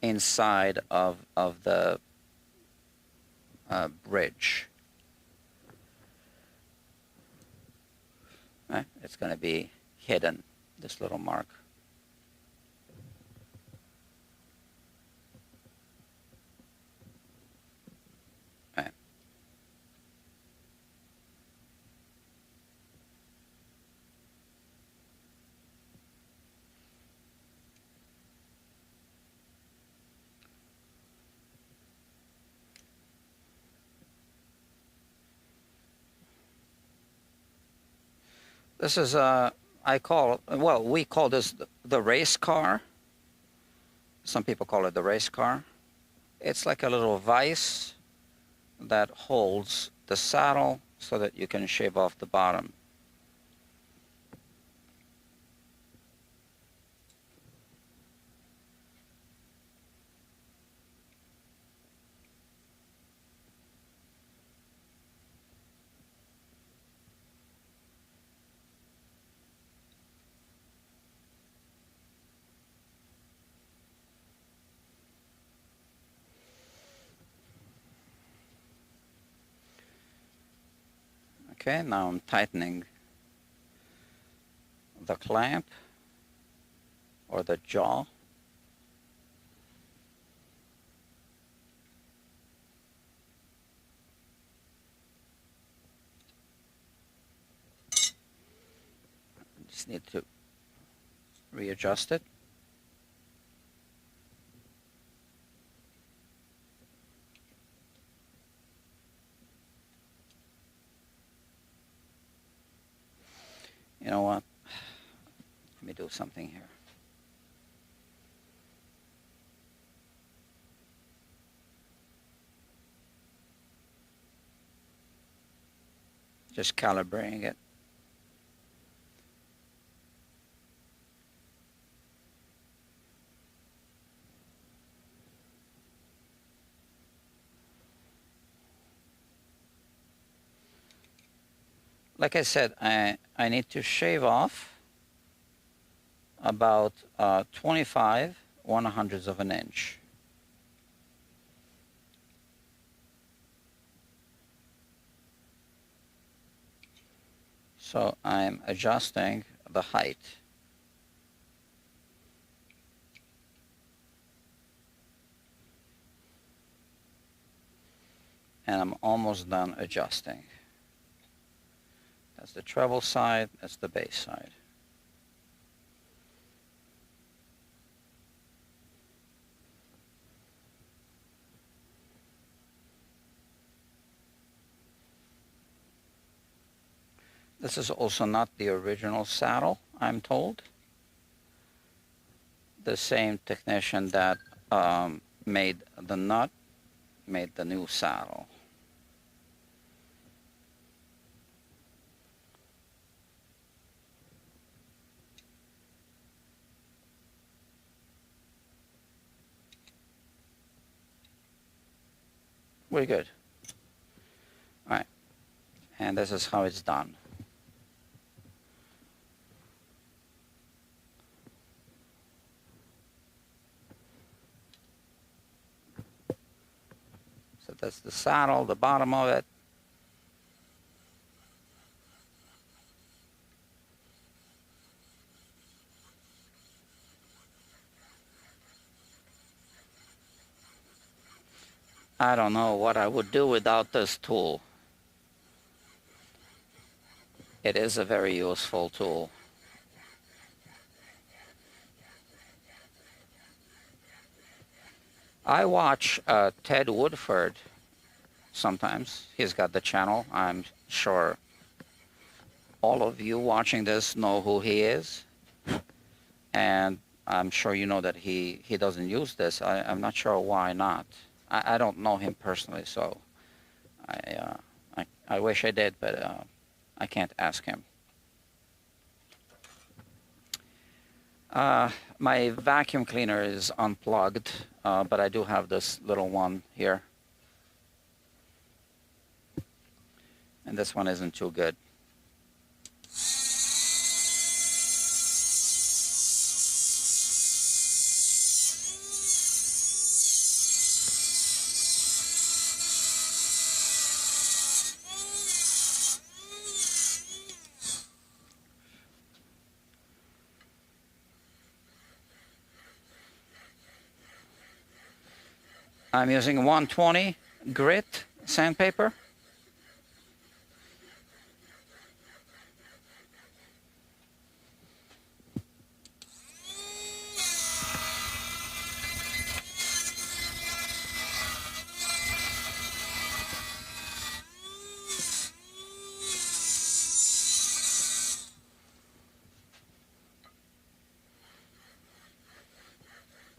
inside of the bridge. Right? It's going to be hidden, this little mark. Right. This is we call this the race car. Some people call it the race car. It's like a little vise that holds the saddle so that you can shave off the bottom. Okay, now I'm tightening the clamp or the jaw. Just need to readjust it. You know what? Let me do something here. Just calibrating it. Like I said, I need to shave off about 25 1/100ths of an inch. So I'm adjusting the height. and I'm almost done adjusting. That's the treble side, that's the bass side. This is also not the original saddle, I'm told. The same technician that made the nut made the new saddle. We're good. All right, and this is how it's done. So that's the saddle, the bottom of it. I don't know what I would do without this tool. It is a very useful tool. I watch Ted Woodford sometimes. He's got the channel. I'm sure all of you watching this know who he is. And I'm sure you know that he doesn't use this. I'm not sure why not. I don't know him personally, so I wish I did, but I can't ask him. My vacuum cleaner is unplugged, but I do have this little one here. And this one isn't too good. I'm using 120 grit sandpaper.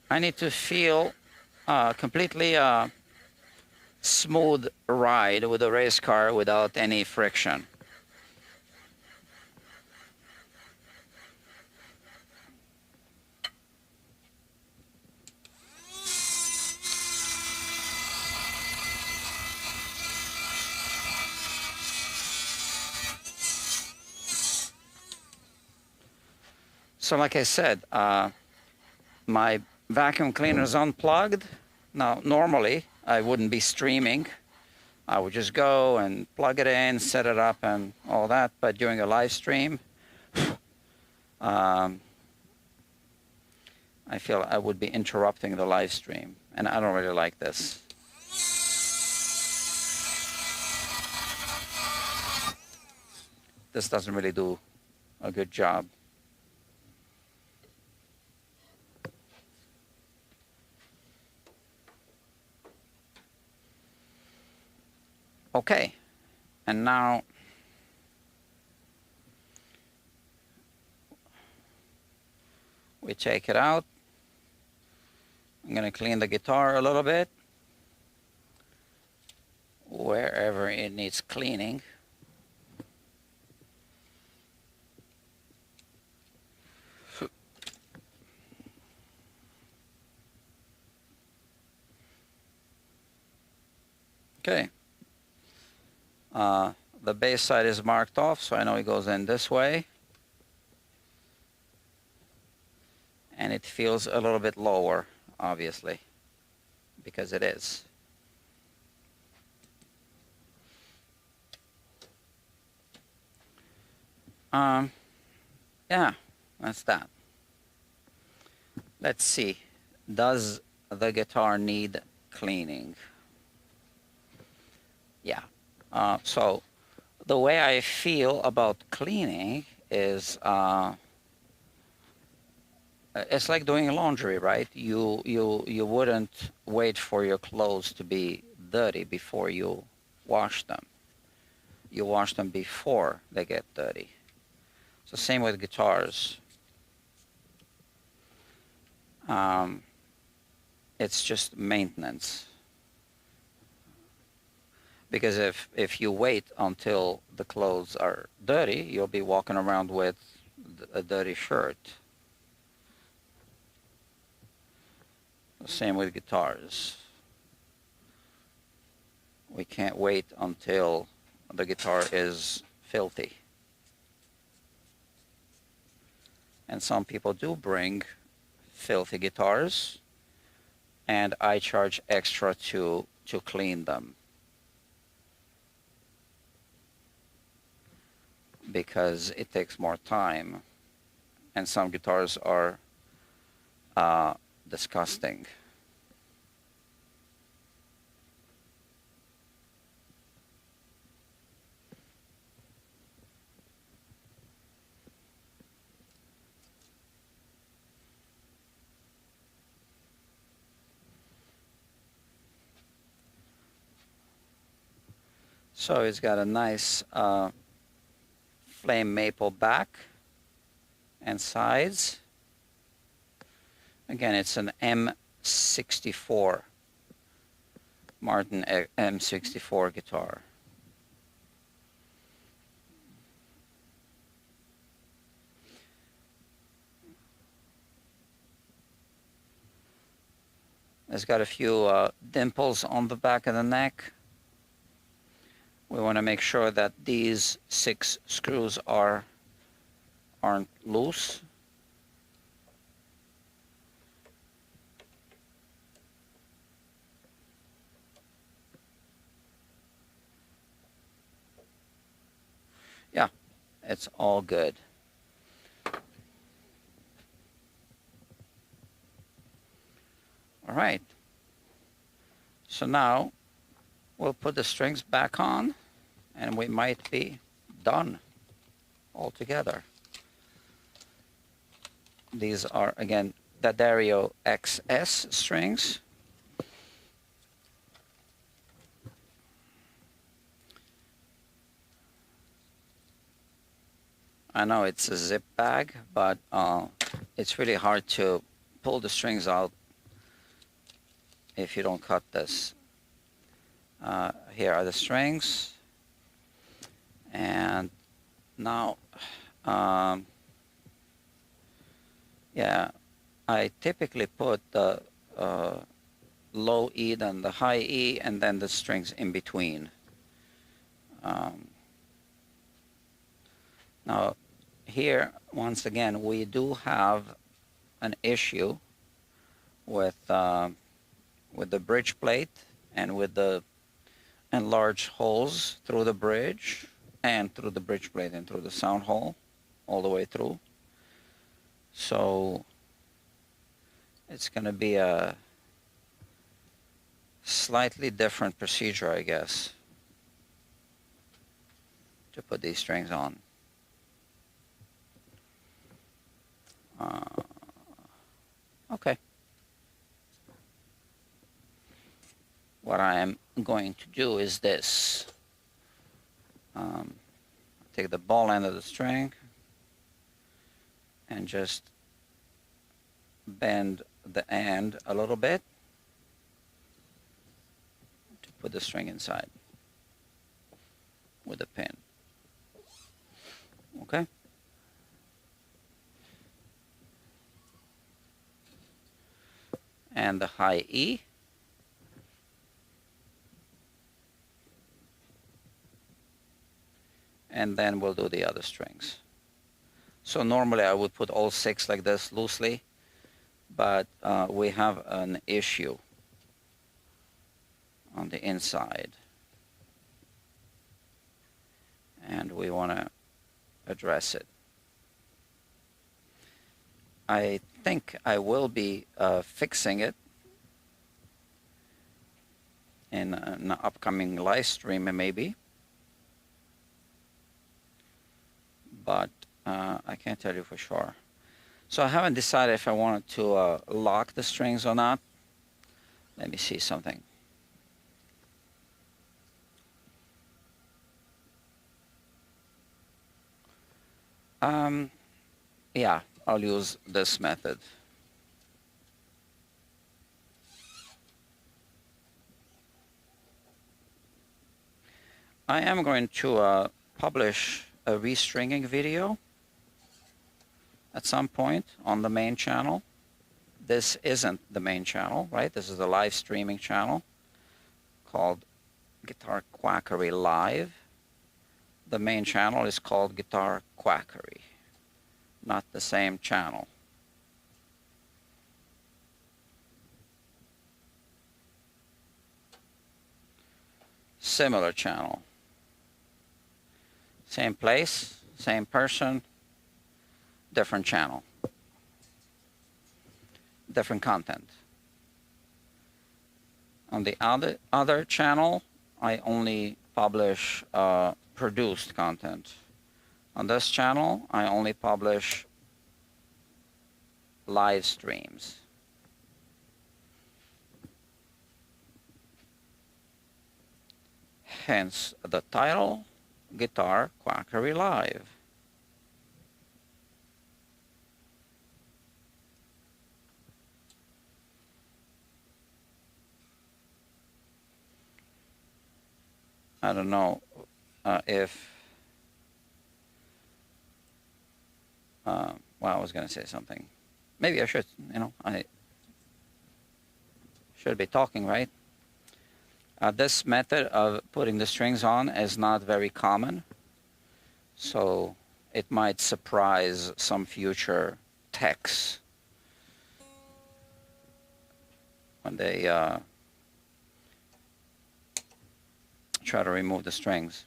I need to feel completely smooth ride with a race car without any friction. So like I said, my vacuum cleaner is unplugged. Now, normally, I wouldn't be streaming. I would just go and plug it in, set it up, and all that. But during a live stream, I feel I would be interrupting the live stream, and I don't really like this. This doesn't really do a good job. Okay, and now we take it out. I'm going to clean the guitar a little bit, wherever it needs cleaning. Okay. The bass side is marked off, so I know it goes in this way. And it feels a little bit lower, obviously, because it is. Yeah, that's that. Let's see. Does the guitar need cleaning? Yeah. So the way I feel about cleaning is it's like doing laundry, right? You wouldn't wait for your clothes to be dirty before you wash them. You wash them before they get dirty. So same with guitars. Um, it's just maintenance. Because if you wait until the clothes are dirty, you'll be walking around with a dirty shirt. Same with guitars. We can't wait until the guitar is filthy. And some people do bring filthy guitars, and I charge extra to clean them, because it takes more time, and some guitars are disgusting. So it's got a nice flame maple back and sides. Again, it's an M-64, Martin M-64 guitar. It's got a few dimples on the back of the neck. We want to make sure that these 6 screws aren't loose. Yeah, it's all good. All right. So now we'll put the strings back on, and we might be done altogether. These are, again, D'Addario XS strings. I know it's a zip bag, but it's really hard to pull the strings out if you don't cut this. Here are the strings, and now yeah, I typically put the low E, then the high E, and then the strings in between. Now here, once again, we do have an issue with the bridge plate and with the enlarged holes through the bridge and through the bridge plate and through the sound hole all the way through. So it's going to be a slightly different procedure, I guess, to put these strings on. Okay. What I am going to do is this. Take the ball end of the string and just bend the end a little bit to put the string inside with a pin. Okay? And the high E. And then we'll do the other strings. So normally I would put all 6 like this loosely, but we have an issue on the inside, and we want to address it. I think I will be fixing it in an upcoming live stream maybe. But I can't tell you for sure. So I haven't decided if I wanted to lock the strings or not. Let me see something. Yeah, I'll use this method. I am going to publish a restringing video at some point on the main channel. This isn't the main channel, right? This is the live streaming channel called Guitar Quackery Live. The main channel is called Guitar Quackery, not the same channel. Similar channel. Same place, same person, different channel. Different content. On the other channel, I only publish produced content. On this channel, I only publish live streams. Hence the title, Guitar Quackery Live. I don't know if, well, I was going to say something. Maybe I should, I should be talking, right? This method of putting the strings on is not very common, so it might surprise some future techs when they try to remove the strings.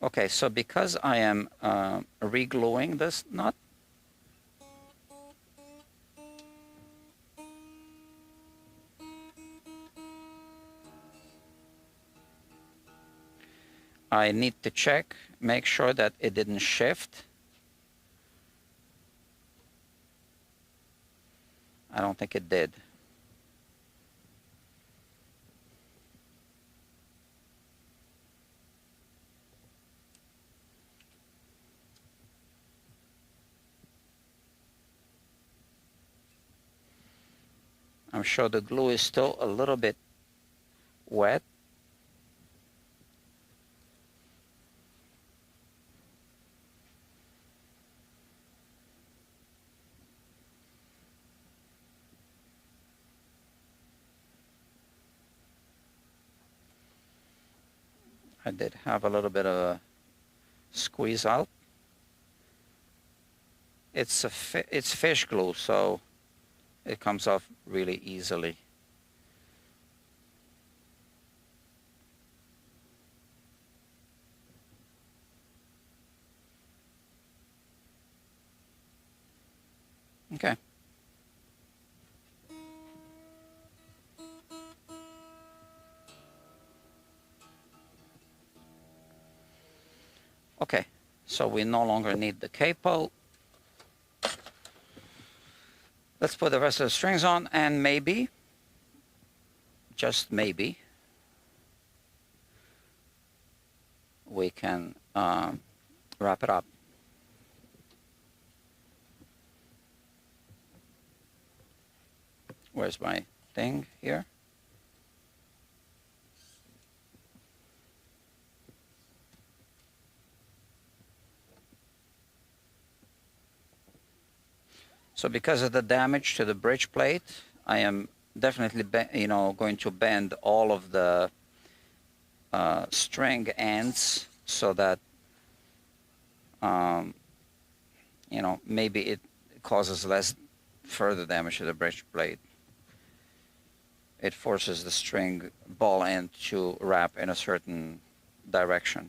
Okay, so because I am re-gluing this nut, I need to check, make sure that it didn't shift. I don't think it did. I'm sure the glue is still a little bit wet. I did have a little bit of a squeeze out. It's fish glue, so it comes off really easily. Okay. Okay, so we no longer need the capo. Let's put the rest of the strings on, and maybe, just maybe, we can wrap it up. Where's my thing here? So because of the damage to the bridge plate, I am definitely, going to bend all of the string ends so that, maybe it causes less further damage to the bridge plate. It forces the string ball end to wrap in a certain direction.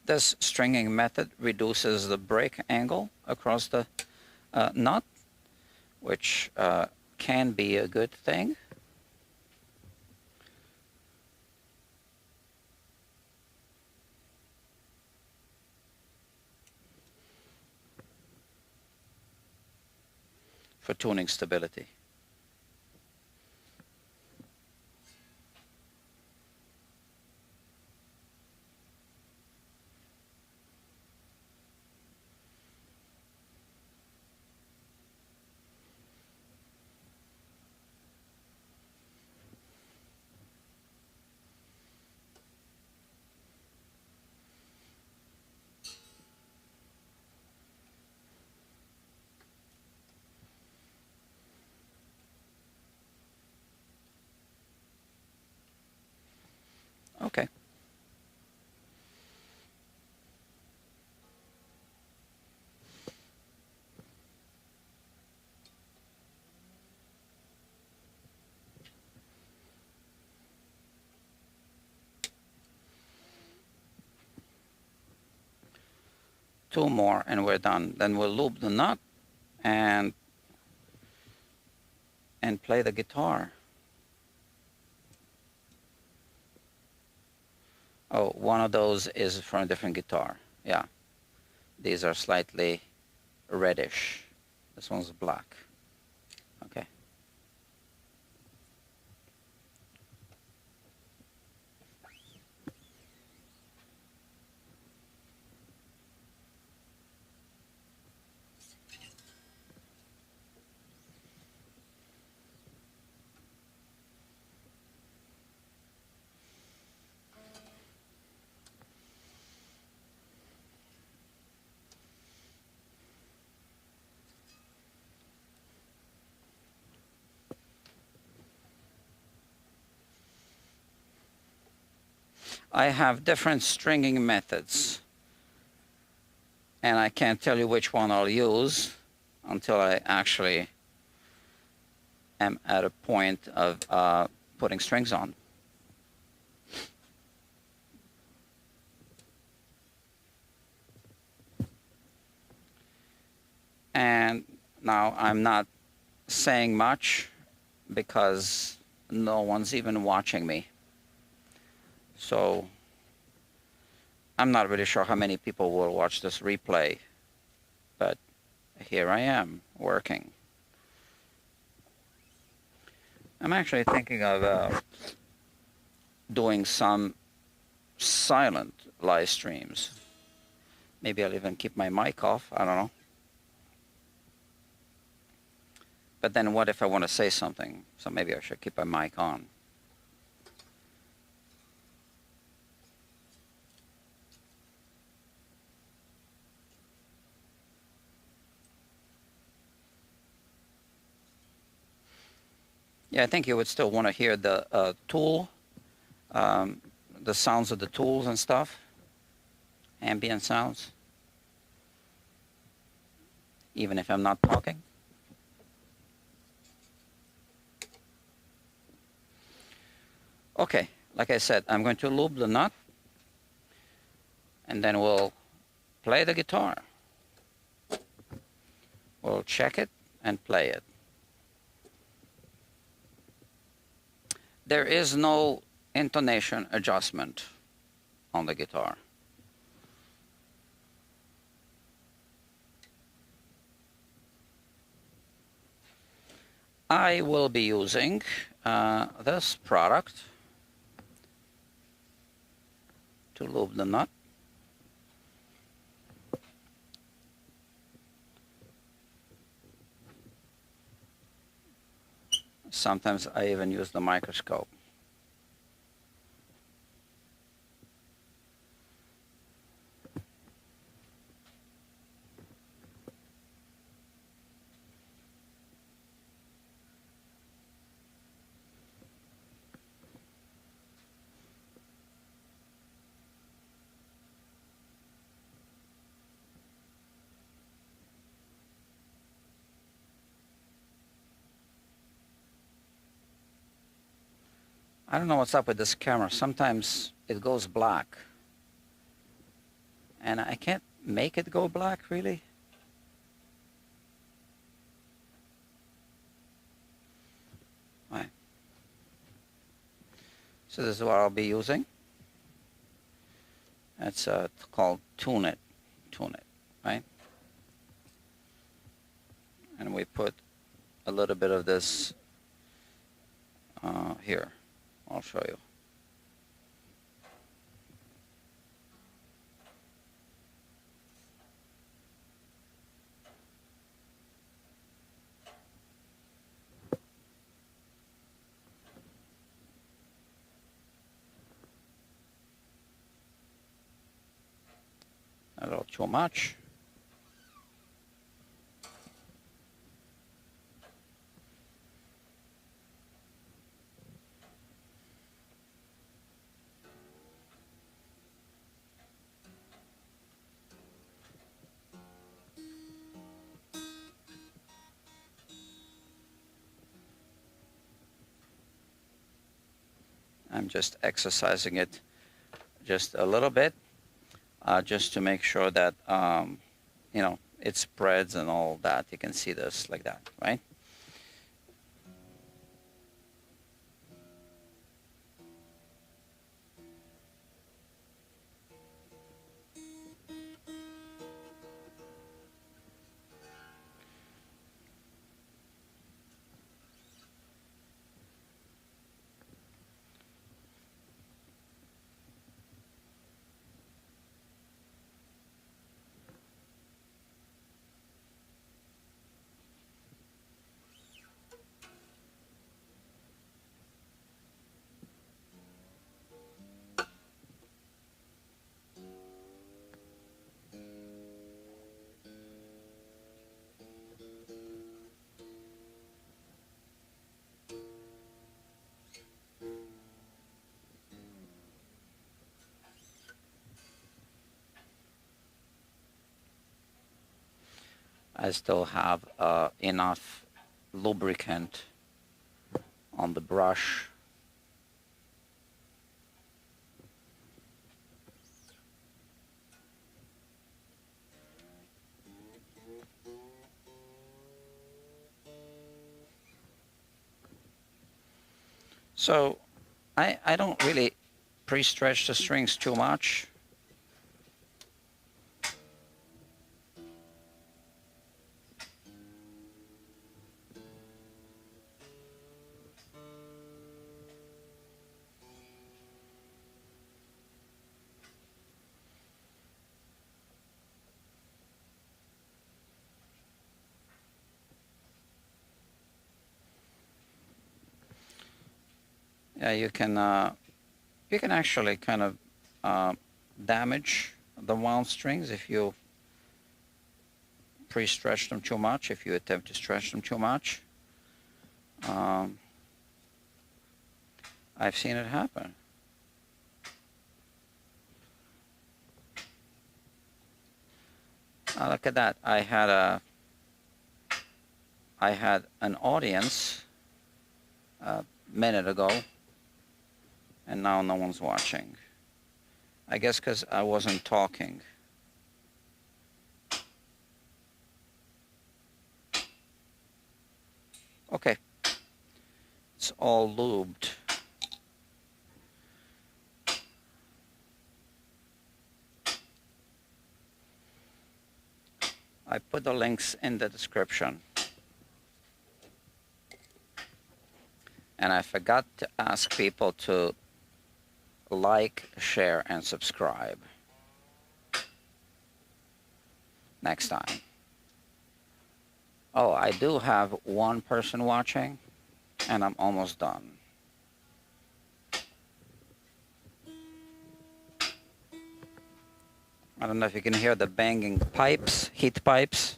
This stringing method reduces the break angle across the nut, which can be a good thing. For tuning stability. Okay. Two more and we're done. Then we'll loop the nut and play the guitar. Oh, one of those is from a different guitar. Yeah. These are slightly reddish. This one's black. Okay. I have different stringing methods, and I can't tell you which one I'll use until I actually am at a point of putting strings on. And now I'm not saying much because no one's even watching me. So I'm not really sure how many people will watch this replay, but here I am working. I'm actually thinking of doing some silent live streams. Maybe I'll even keep my mic off, I don't know. But then what if I want to say something? So maybe I should keep my mic on. Yeah, I think you would still want to hear the tool, the sounds of the tools and stuff, ambient sounds, even if I'm not talking. Okay, like I said, I'm going to loop the nut, and then we'll play the guitar. We'll check it and play it. There is no intonation adjustment on the guitar. I will be using this product to loop the nut. Sometimes I even use the microscope. I don't know what's up with this camera. Sometimes it goes black. And I can't make it go black, really. Right. So this is what I'll be using. It's called Tune It, right? And we put a little bit of this here. I'll show you. A little too much. I'm just exercising it just a little bit, just to make sure that, you know, it spreads and all that. You can see this like that, right? I still have enough lubricant on the brush. So I don't really pre-stretch the strings too much. Yeah, you can actually kind of damage the wound strings if you pre-stretch them too much, if you attempt to stretch them too much. I've seen it happen. Look at that. I had an audience a minute ago, and now no one's watching. I guess because I wasn't talking. Okay. It's all lubed. I put the links in the description. And I forgot to ask people to like, share, and subscribe next time. Oh, I do have one person watching, and I'm almost done. I don't know if you can hear the banging pipes, heat pipes.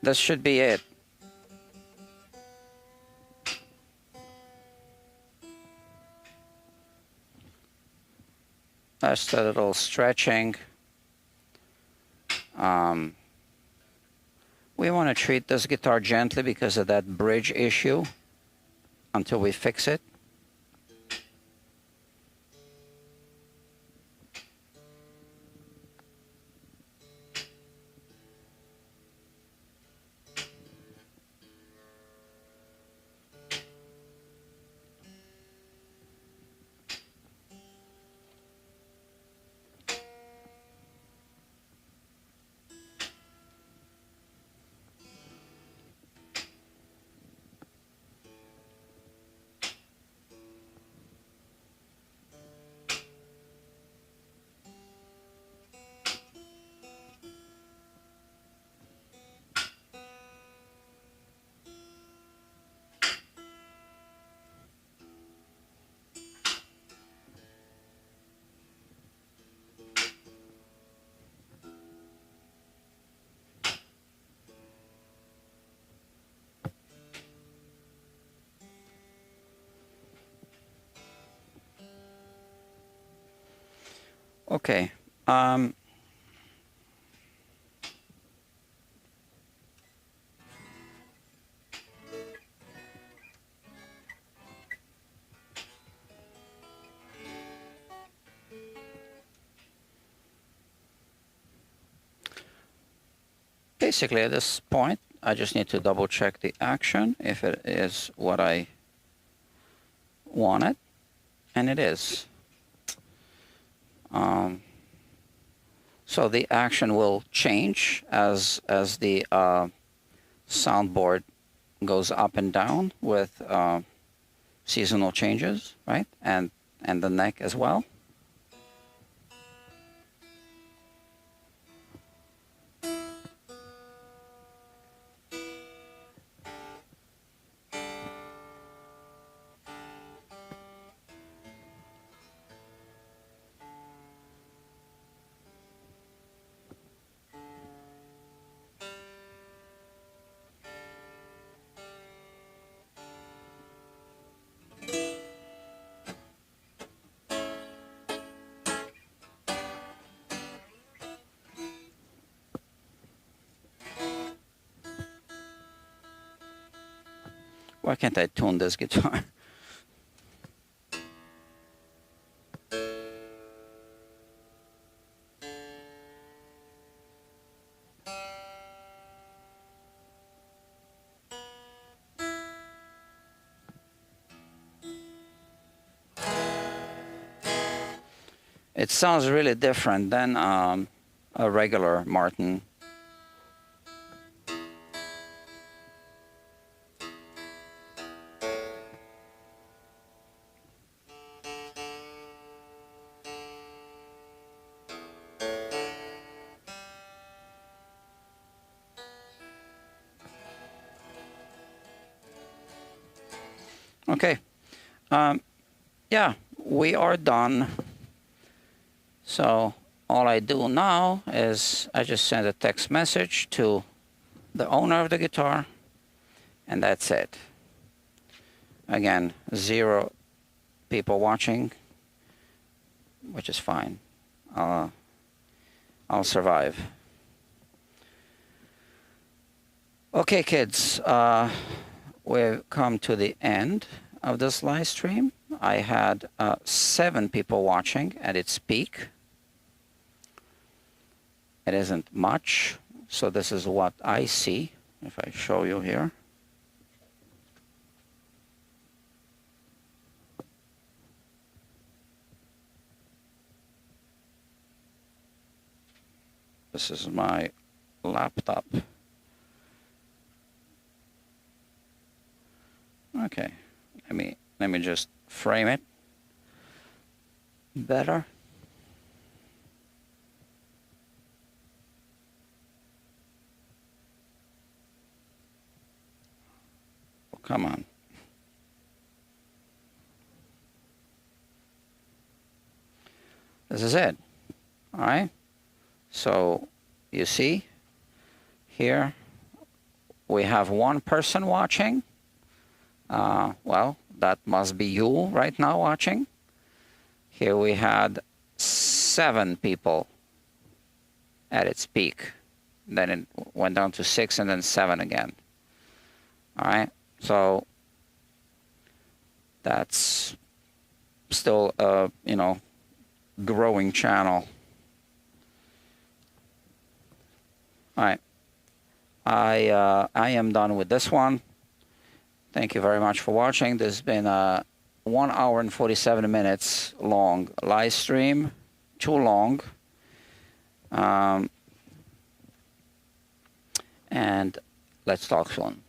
This should be it. just a little stretching. We want to treat this guitar gently because of that bridge issue until we fix it. Okay. Basically, at this point, I just need to double check the action if it is what I wanted, and it is. So the action will change as the soundboard goes up and down with seasonal changes, right? And the neck as well. Why can't I tune this guitar? It sounds really different than a regular Martin. Okay, yeah, we are done. So all I do now is I just send a text message to the owner of the guitar, and that's it. Again, 0 people watching, which is fine. I'll survive. Okay, kids, we've come to the end of this live stream. I had 7 people watching at its peak. It isn't much, so this is what I see. If I show you here. This is my laptop. Okay, let me just frame it better. Oh, come on. This is it. All right. So you see here we have 1 person watching. Well, that must be you right now watching. Here we had 7 people at its peak. Then it went down to 6 and then 7 again. All right, so that's still a, you know, growing channel. All right, I am done with this one. Thank you very much for watching. This has been a 1 hour and 47 minutes long live stream. Too long. And let's talk soon.